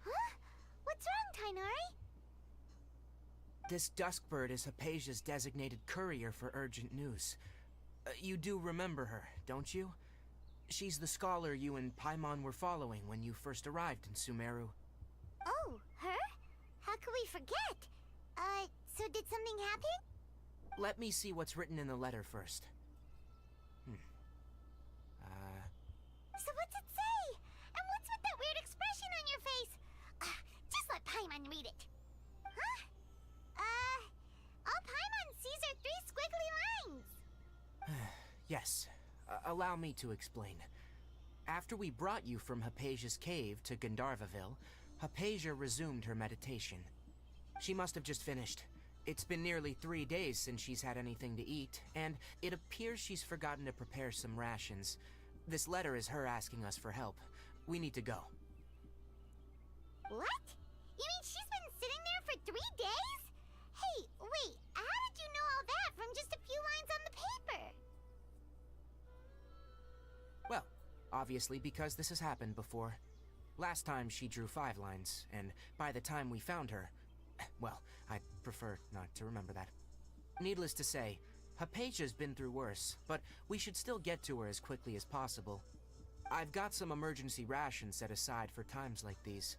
Huh? What's wrong, Tainari? This Duskbird is Hypatia's designated courier for urgent news. You do remember her, don't you? She's the scholar you and Paimon were following when you first arrived in Sumeru. Oh, her? How could we forget? So did something happen? Let me see what's written in the letter first. So what's it say? And what's with that weird expression on your face? Just let Paimon read it. Huh? All Paimon sees are 3 squiggly lines. Yes, allow me to explain. After we brought you from Hypatia's cave to Gandharvaville, Hypatia resumed her meditation. She must have just finished. It's been nearly 3 days since she's had anything to eat, and it appears she's forgotten to prepare some rations. This letter is her asking us for help. We need to go. What? You mean she's been sitting there for 3 days? Hey, wait, how did you know all that from just a few lines on the paper? Well, obviously because this has happened before. Last time she drew 5 lines, and by the time we found her, well, I'd prefer not to remember that. Needless to say, Hypatia's been through worse, but we should still get to her as quickly as possible. I've got some emergency rations set aside for times like these.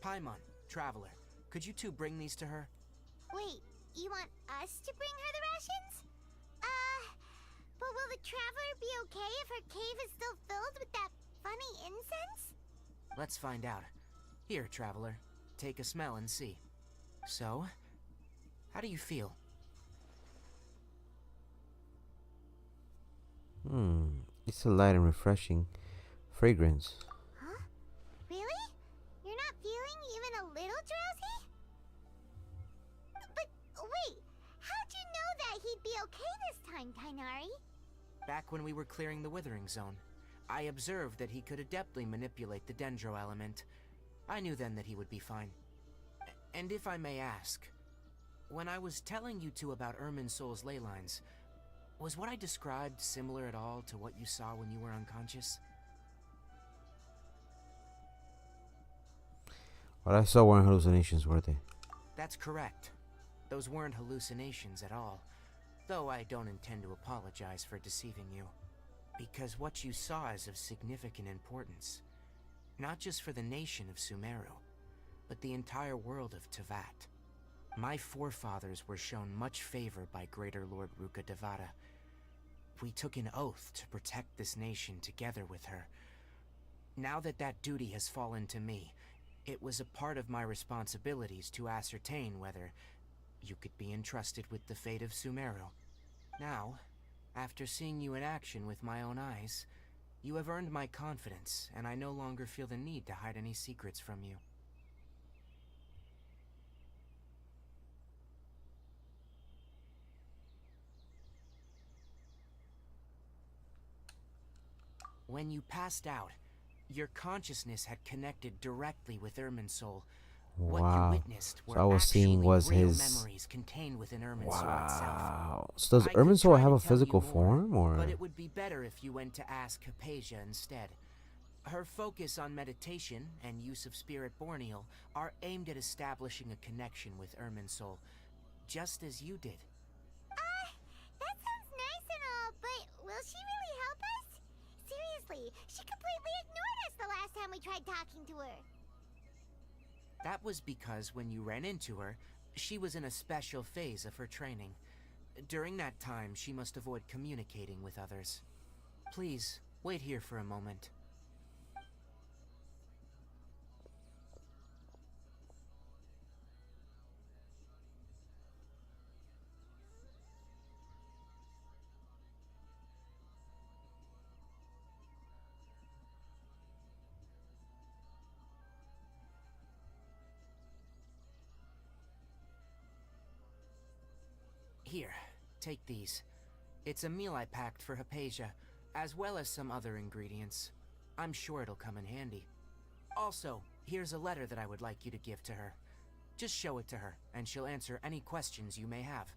Paimon, Traveler, could you two bring these to her? Wait, you want us to bring her the rations? But will the traveler be okay if her cave is still filled with that funny incense? Let's find out. Here, traveler. Take a smell and see. So, how do you feel? It's a light and refreshing fragrance. Huh? Really? You're not feeling even a little drowsy? But wait, how'd you know that he'd be okay this time, Tainari? Back when we were clearing the Withering Zone, I observed that he could adeptly manipulate the Dendro element. I knew then that he would be fine. And if I may ask, when I was telling you two about Irminsul's ley lines, was what I described similar at all to what you saw when you were unconscious? What I saw weren't hallucinations, were they? That's correct. Those weren't hallucinations at all. Though I don't intend to apologize for deceiving you. Because what you saw is of significant importance. Not just for the nation of Sumeru, but the entire world of Teyvat. My forefathers were shown much favor by Greater Lord Ruka Devata. We took an oath to protect this nation together with her. Now that that duty has fallen to me, it was a part of my responsibilities to ascertain whether you could be entrusted with the fate of Sumeru. Now, after seeing you in action with my own eyes, you have earned my confidence, and I no longer feel the need to hide any secrets from you. When you passed out, your consciousness had connected directly with Irminsul. What Wow. you witnessed were So I was seeing actually was real his. memories contained within Irminsul itself. Wow. So does I could Irminsul try have to a tell physical you more, form, or? But it would be better if you went to ask Hypatia instead. Her focus on meditation and use of spirit borneal are aimed at establishing a connection with Irminsul, just as you did. That sounds nice and all, but will she really help us? Seriously, she completely ignored us the last time we tried talking to her. That was because when you ran into her, she was in a special phase of her training. During that time, she must avoid communicating with others. Please, wait here for a moment. Here, take these. It's a meal I packed for Hypatia, as well as some other ingredients. I'm sure it'll come in handy. Also, here's a letter that I would like you to give to her. Just show it to her, and she'll answer any questions you may have.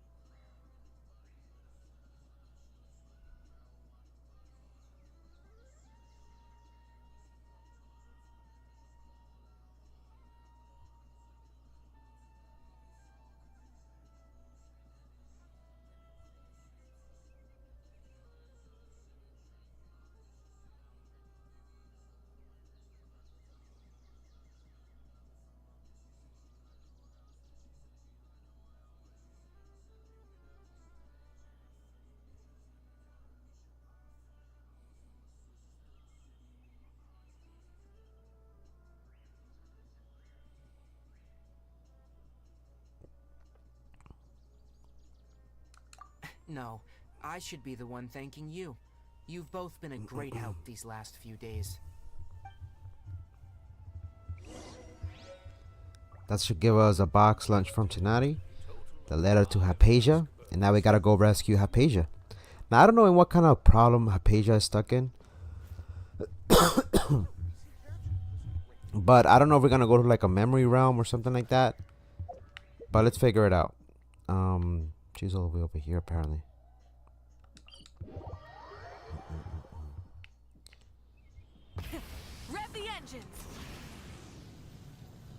No, I should be the one thanking you. You've both been a great help these last few days. That should give us a box lunch from Tonari, the letter to Hypatia, and now we gotta go rescue Hypatia. Now I don't know in what kind of problem Hypatia is stuck in, but I don't know if we're gonna go to like a memory realm or something like that. But let's figure it out. She's all the way over here apparently. Rev the engines!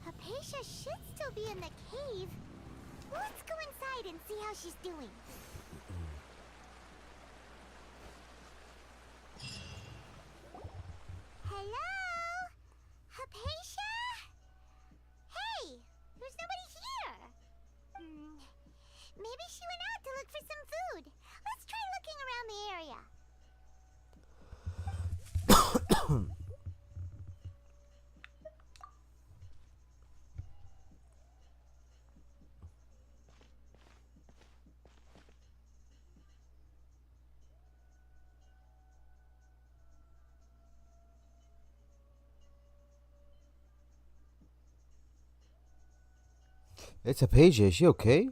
Hypatia should still be in the cave. Let's go inside and see how she's doing. Hello? Hypatia? Hey, there's nobody here. It's a page. Is she okay?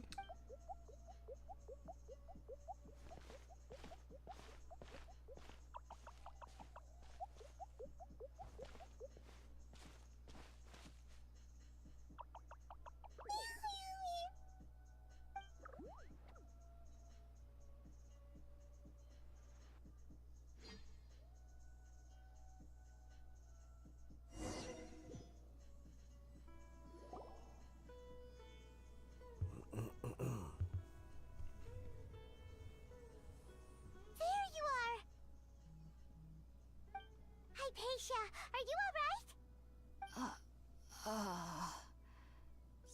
There you are! Hypatia, are you alright?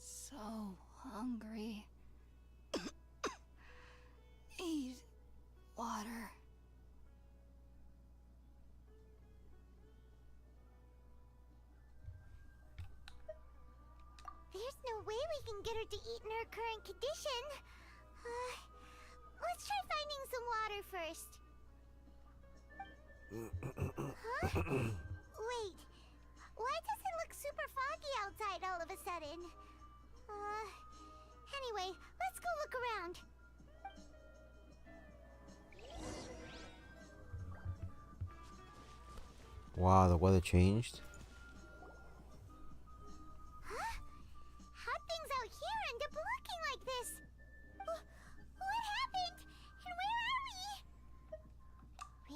So hungry. Need water. There's no way we can get her to eat in her current condition. Let's try finding some water first. Huh? Wait. Why does it look super foggy outside all of a sudden? Anyway, let's go look around. Wow, the weather changed. Huh? How'd things out here end up looking like this? What happened? And where are we?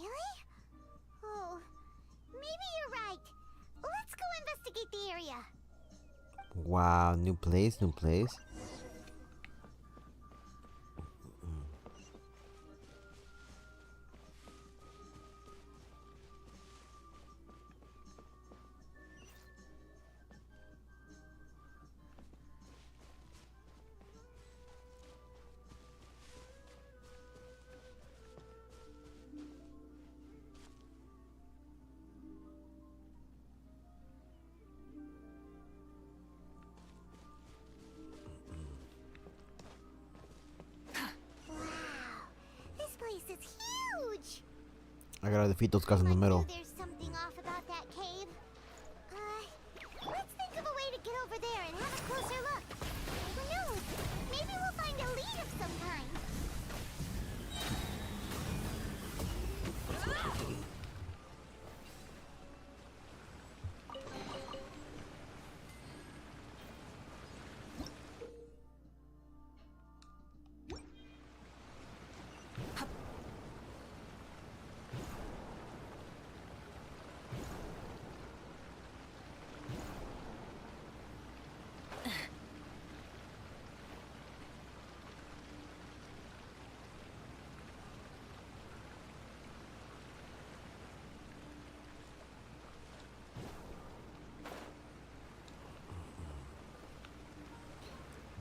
Really? Oh, maybe you're right. Let's go investigate the area. Wow, new place, new place. This is huge. I gotta defeat those guys in the middle. There's something off about that cave. Let's think of a way to get over there and have a closer look. Who knows? Maybe we'll find a lead of some kind.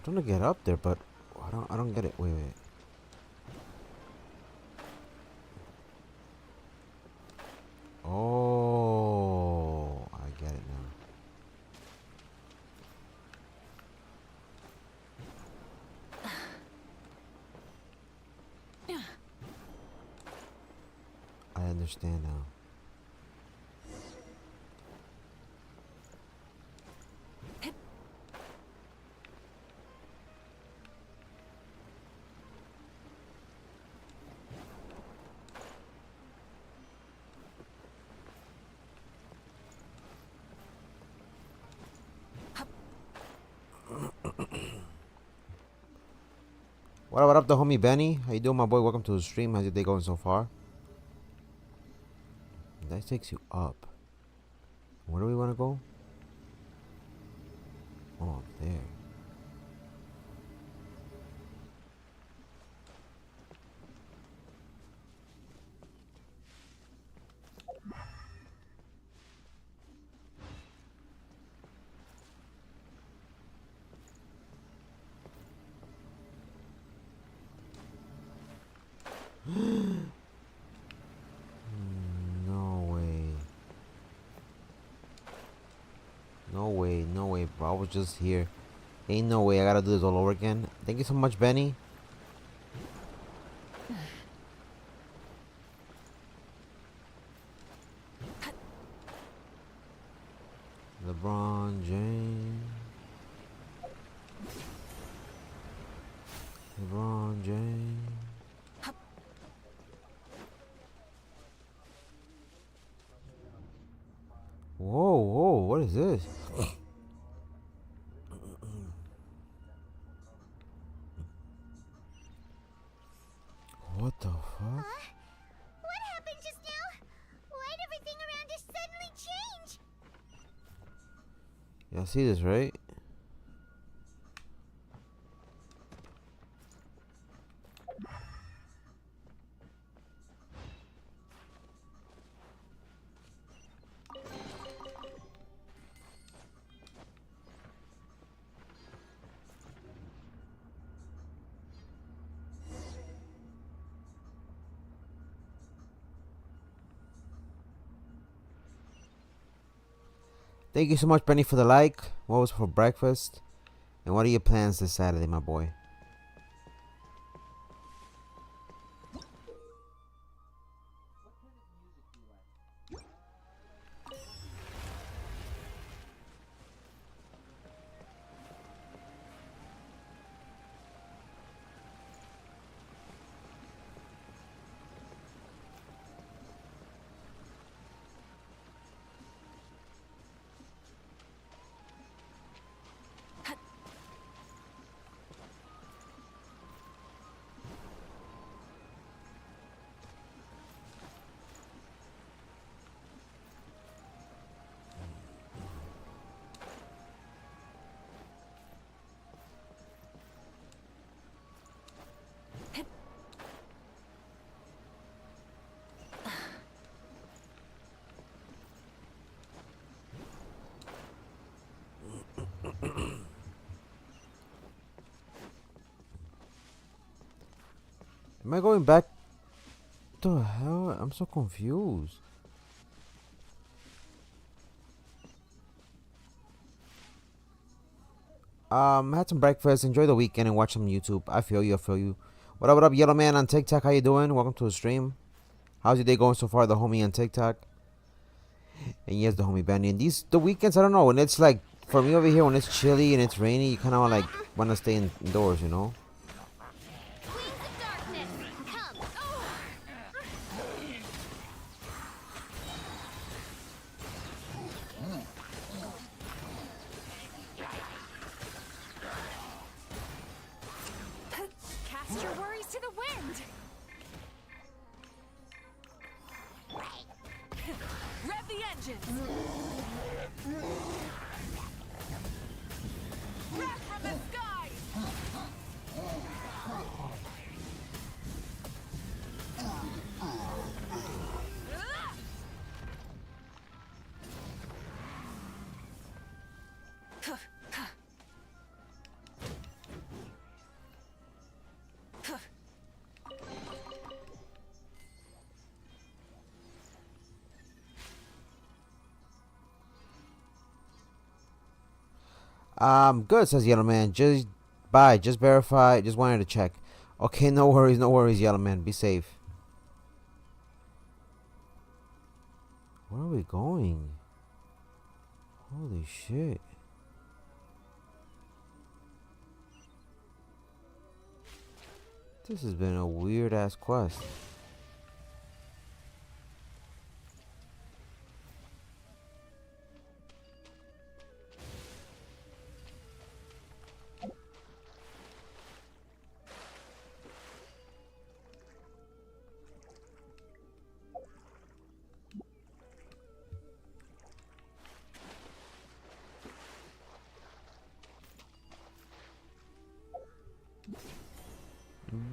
I'm trying to get up there, but I don't get it. Wait. Oh, I get it now. I understand now. What up, the homie Benny? How you doing, my boy? Welcome to the stream. How's your day going so far? That takes you up. Where do we want to go? Oh, there. No way. was just here. Ain't no way I gotta do this all over again. Thank you so much, Benny. LeBron James. LeBron James. Whoa, whoa, what is this? What the fuck? What happened just now? Why'd everything around us suddenly change? Y'all see this, right? Thank you so much, Benny, for the like. What was for breakfast? And what are your plans this Saturday, my boy? Am I going back? What the hell? I'm so confused. Had some breakfast, enjoy the weekend, and watch some YouTube. I feel you, I feel you. What up, Yellow Man on TikTok? How you doing? Welcome to the stream. How's your day going so far? The homie on TikTok. And yes, the homie Benny. And the weekends, I don't know. When it's like, for me over here, when it's chilly and it's rainy, you kind of like want to stay indoors, you know? Queens of Darkness, come! Cast your worries to the wind. Rev the engines. Breath from the skies. Good, says Yellow Man. Just bye, just verify, just wanted to check. Okay, no worries, Yellow Man. Be safe. Where are we going? Holy shit. This has been a weird ass quest.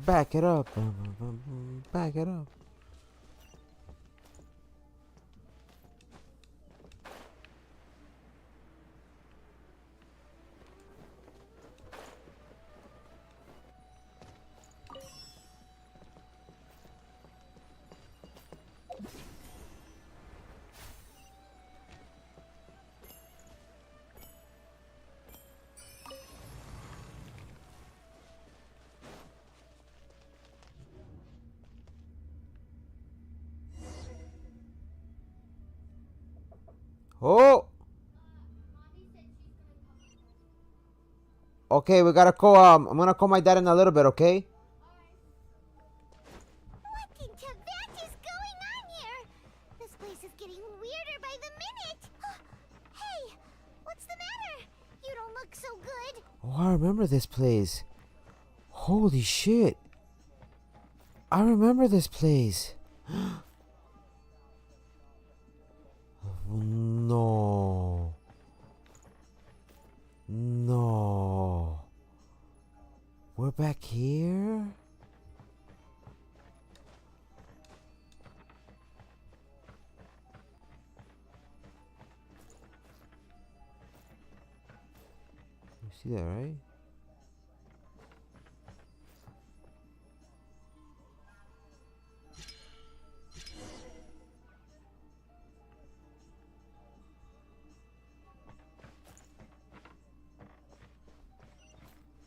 Back it up. Back it up. Okay, we gotta call. I'm gonna call my dad in a little bit. Okay. What in Teyvat is going on here? This place is getting weirder by the minute. Hey, what's the matter? You don't look so good. Oh, I remember this place. Holy shit! I remember this place. No. No. We're back here? You see that, right?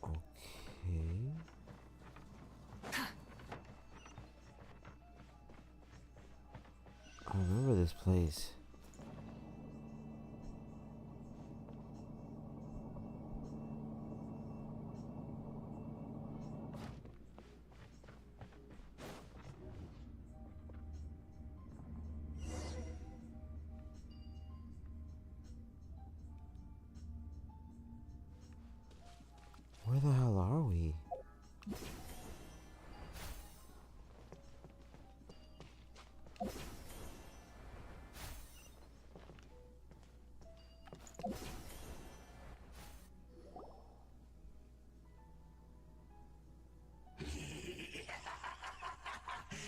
Okay. I remember this place. Where the hell are we?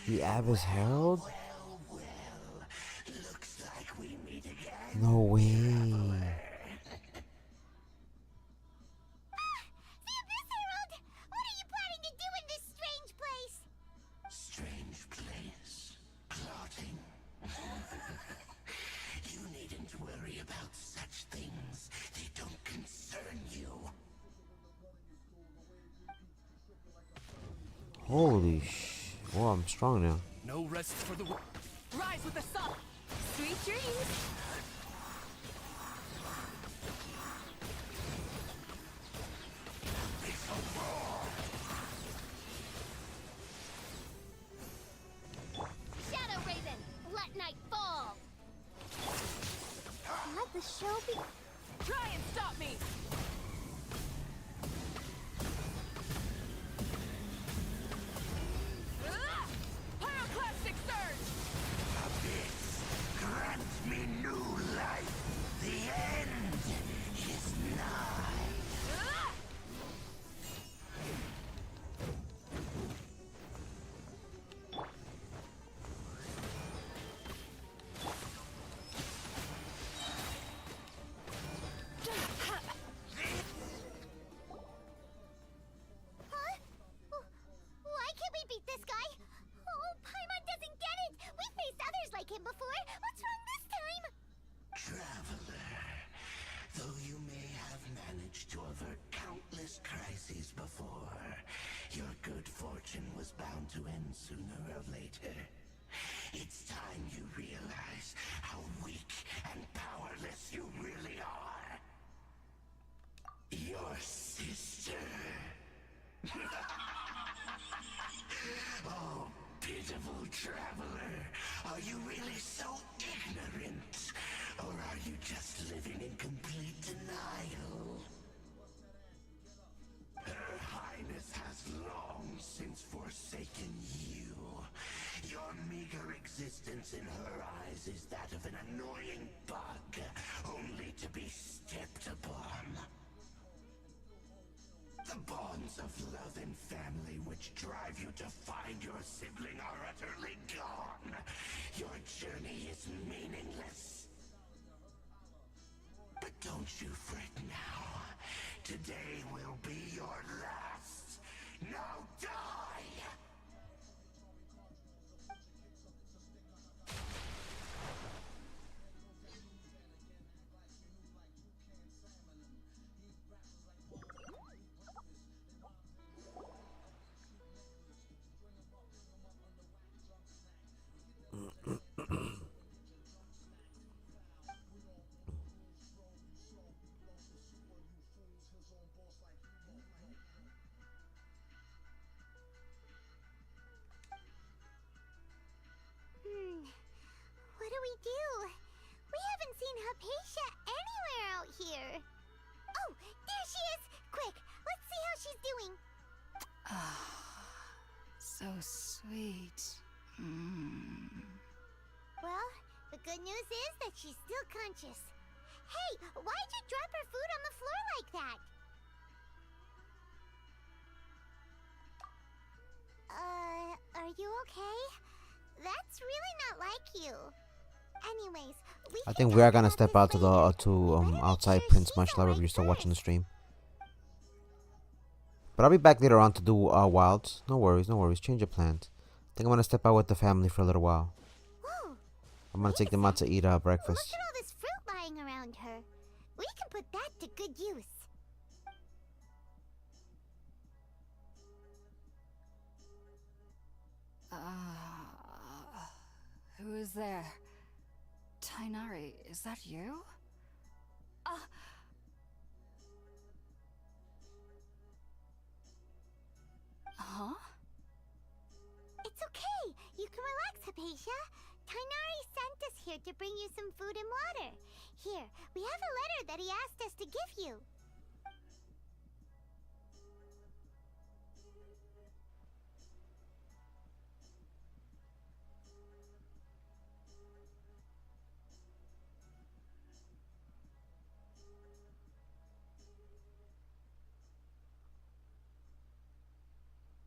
The Abbess Herald? Looks like we meet again. No way. The Abyss Herald! What are you planning to do in this strange place? Strange place. Plotting. You needn't worry about such things. They don't concern you. Holy sh! Whoa, I'm strong now. No rest for the rise with the sun. Sweet dreams. Shadow Raven, let night fall! Let the show be... Try and stop me. Pyroclastic surge. Abyss, grant me new life. The end is nigh. Huh? Why can't we beat this guy? Oh, Paimon doesn't get it! We've faced others like him before! What's wrong this time? Traveler, though you may have managed to avert countless crises before, your good fortune was bound to end sooner or later. It's time you realize how weak and powerless you really are. Your sister. Oh, pitiful traveler. Are you really so ignorant? Or are you just living in complete denial? Her Highness has long since forsaken you. Your meager existence in her eyes is that of an annoying bug, only to be stepped upon. The bonds of love and family which drive you to find your sibling are utterly gone. Your journey is meaningless. But don't you fret now. Today will be your last. Now die! So sweet. Well, the good news is that she's still conscious. Hey, why'd you drop her food on the floor like that? Are you okay? That's really not like you. Anyways, I think we are gonna step out to the outside Prince Much Lover if you're still watching the stream. But I'll be back later on to do wilds. No worries, no worries. Change of plans. I think I'm gonna step out with the family for a little while. Whoa, I'm gonna take them out to eat breakfast. look at all this fruit lying around her. We can put that to good use. Who is there? Tainari, is that you? Huh? It's okay. You can relax, Hypatia. Tainari sent us here to bring you some food and water. Here, we have a letter that he asked us to give you.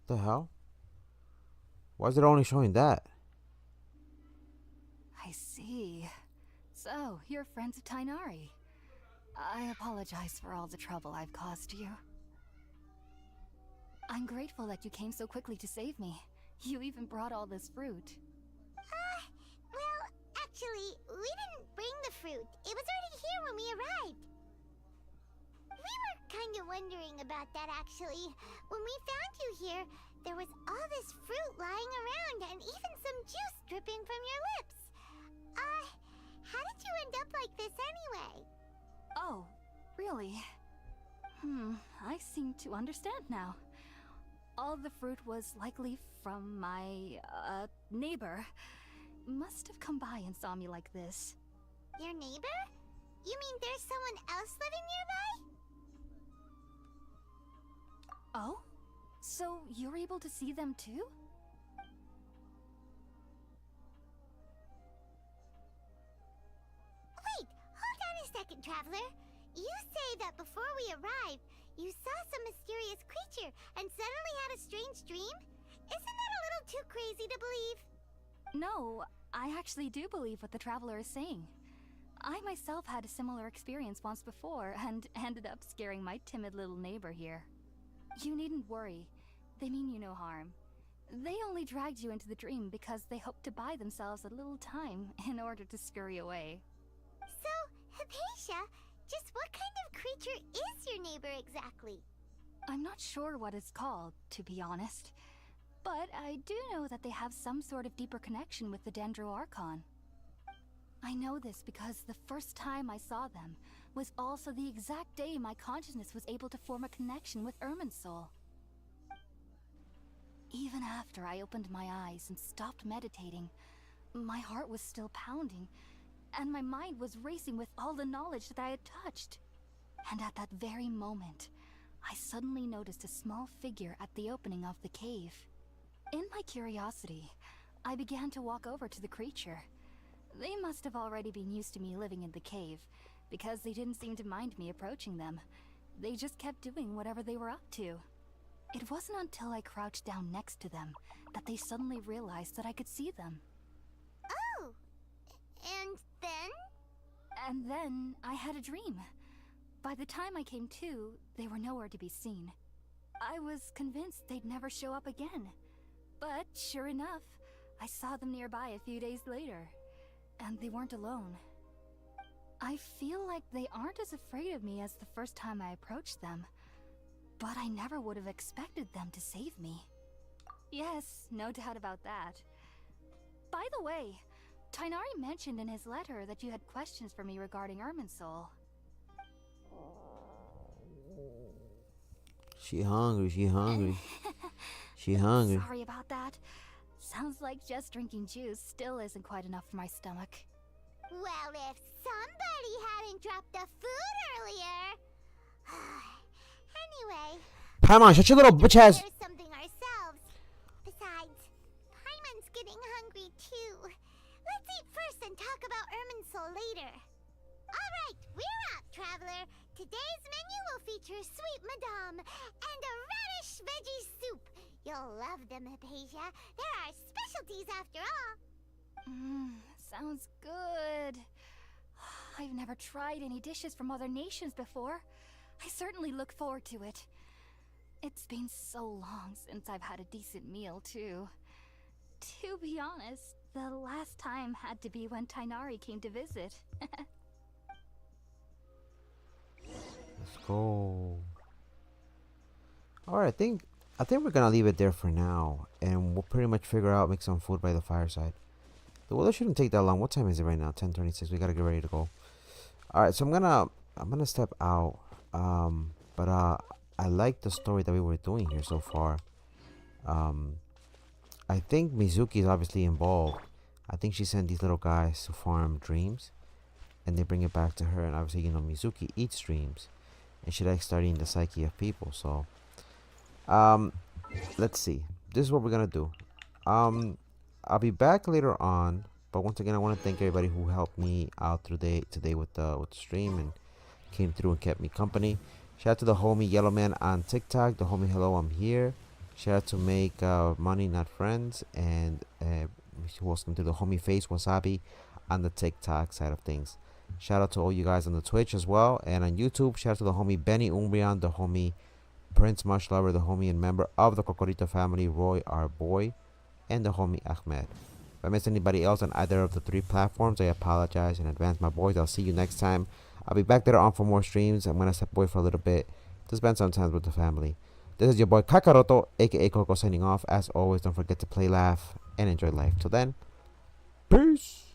The hell? Why is it only showing that? I see. So, you're friends of Tainari. I apologize for all the trouble I've caused you. I'm grateful that you came so quickly to save me. You even brought all this fruit. Well, actually, we didn't bring the fruit. It was already here when we arrived. We were kind of wondering about that, actually. When we found you here, there was all this fruit lying around and even some juice dripping from your lips. How did you end up like this anyway? Oh, really? I seem to understand now. All the fruit was likely from my, neighbor. Must have come by and saw me like this. Your neighbor? You mean there's someone else living nearby? Oh? So you're able to see them too? Wait, hold on a second, Traveler. You say that before we arrived, you saw some mysterious creature and suddenly had a strange dream? Isn't that a little too crazy to believe? No, I actually do believe what the Traveler is saying. I myself had a similar experience once before and ended up scaring my timid little neighbor here. You needn't worry. They mean you no harm. They only dragged you into the dream because they hoped to buy themselves a little time in order to scurry away. So, Hypatia, just what kind of creature is your neighbor exactly? I'm not sure what it's called, to be honest. But I do know that they have some sort of deeper connection with the Dendro Archon. I know this because the first time I saw them was also the exact day my consciousness was able to form a connection with Irminsul. Even after I opened my eyes and stopped meditating, my heart was still pounding, and my mind was racing with all the knowledge that I had touched. And at that very moment, I suddenly noticed a small figure at the opening of the cave. In my curiosity, I began to walk over to the creature. They must have already been used to me living in the cave, because they didn't seem to mind me approaching them. They just kept doing whatever they were up to. It wasn't until I crouched down next to them that they suddenly realized that I could see them. Oh! And then? And then I had a dream. By the time I came to, they were nowhere to be seen. I was convinced they'd never show up again. But sure enough, I saw them nearby a few days later. And they weren't alone. I feel like they aren't as afraid of me as the first time I approached them. But I never would have expected them to save me. Yes, no doubt about that. By the way, Tainari mentioned in his letter that you had questions for me regarding Irminsul. She hungry, she hungry. She hungry. Sorry about that. Sounds like just drinking juice still isn't quite enough for my stomach. Well, if somebody hadn't dropped the food earlier... Anyway... Paimon, shut your little bitch ass. There's something ourselves. Besides, besides, Paimon's getting hungry too. Let's eat first and talk about Irminsul later. Alright, we're out, traveler. Today's menu will feature sweet madame and a radish veggie soup. You'll love them, Hypatia. They're our specialties after all. Sounds good. I've never tried any dishes from other nations before. I certainly look forward to it. It's been so long since I've had a decent meal, too. To be honest, the last time had to be when Tainari came to visit. Let's go. Alright, I think we're gonna leave it there for now, and we'll pretty much figure out, make some food by the fireside. The weather shouldn't take that long. What time is it right now? 10:26. We gotta get ready to go. Alright, so I'm gonna step out. But I like the story that we were doing here so far. I think Mizuki is obviously involved. I think she sent these little guys to farm dreams, and they bring it back to her. And obviously, you know, Mizuki eats dreams, and she likes studying the psyche of people. So, let's see. This is what we're gonna do. I'll be back later on, but once again, I want to thank everybody who helped me out today with the stream and came through and kept me company. Shout out to the homie Yellowman on TikTok, the homie Hello I'm Here. Shout out to Make Money Not Friends, and who else came through, the homie Face Wasabi on the TikTok side of things. Shout out to all you guys on the Twitch as well, and on YouTube. Shout out to the homie Benny Umbrian, the homie Prince Mush Lover, the homie and member of the Cocorito family, Roy our boy, and the homie Ahmed. If I missed anybody else on either of the 3 platforms, I apologize in advance, my boys. I'll see you next time. I'll be back later on for more streams. I'm gonna step away for a little bit to spend some time with the family. This is your boy Kakaroto, aka Coco, signing off. As always, don't forget to play, laugh, and enjoy life. Till then, peace.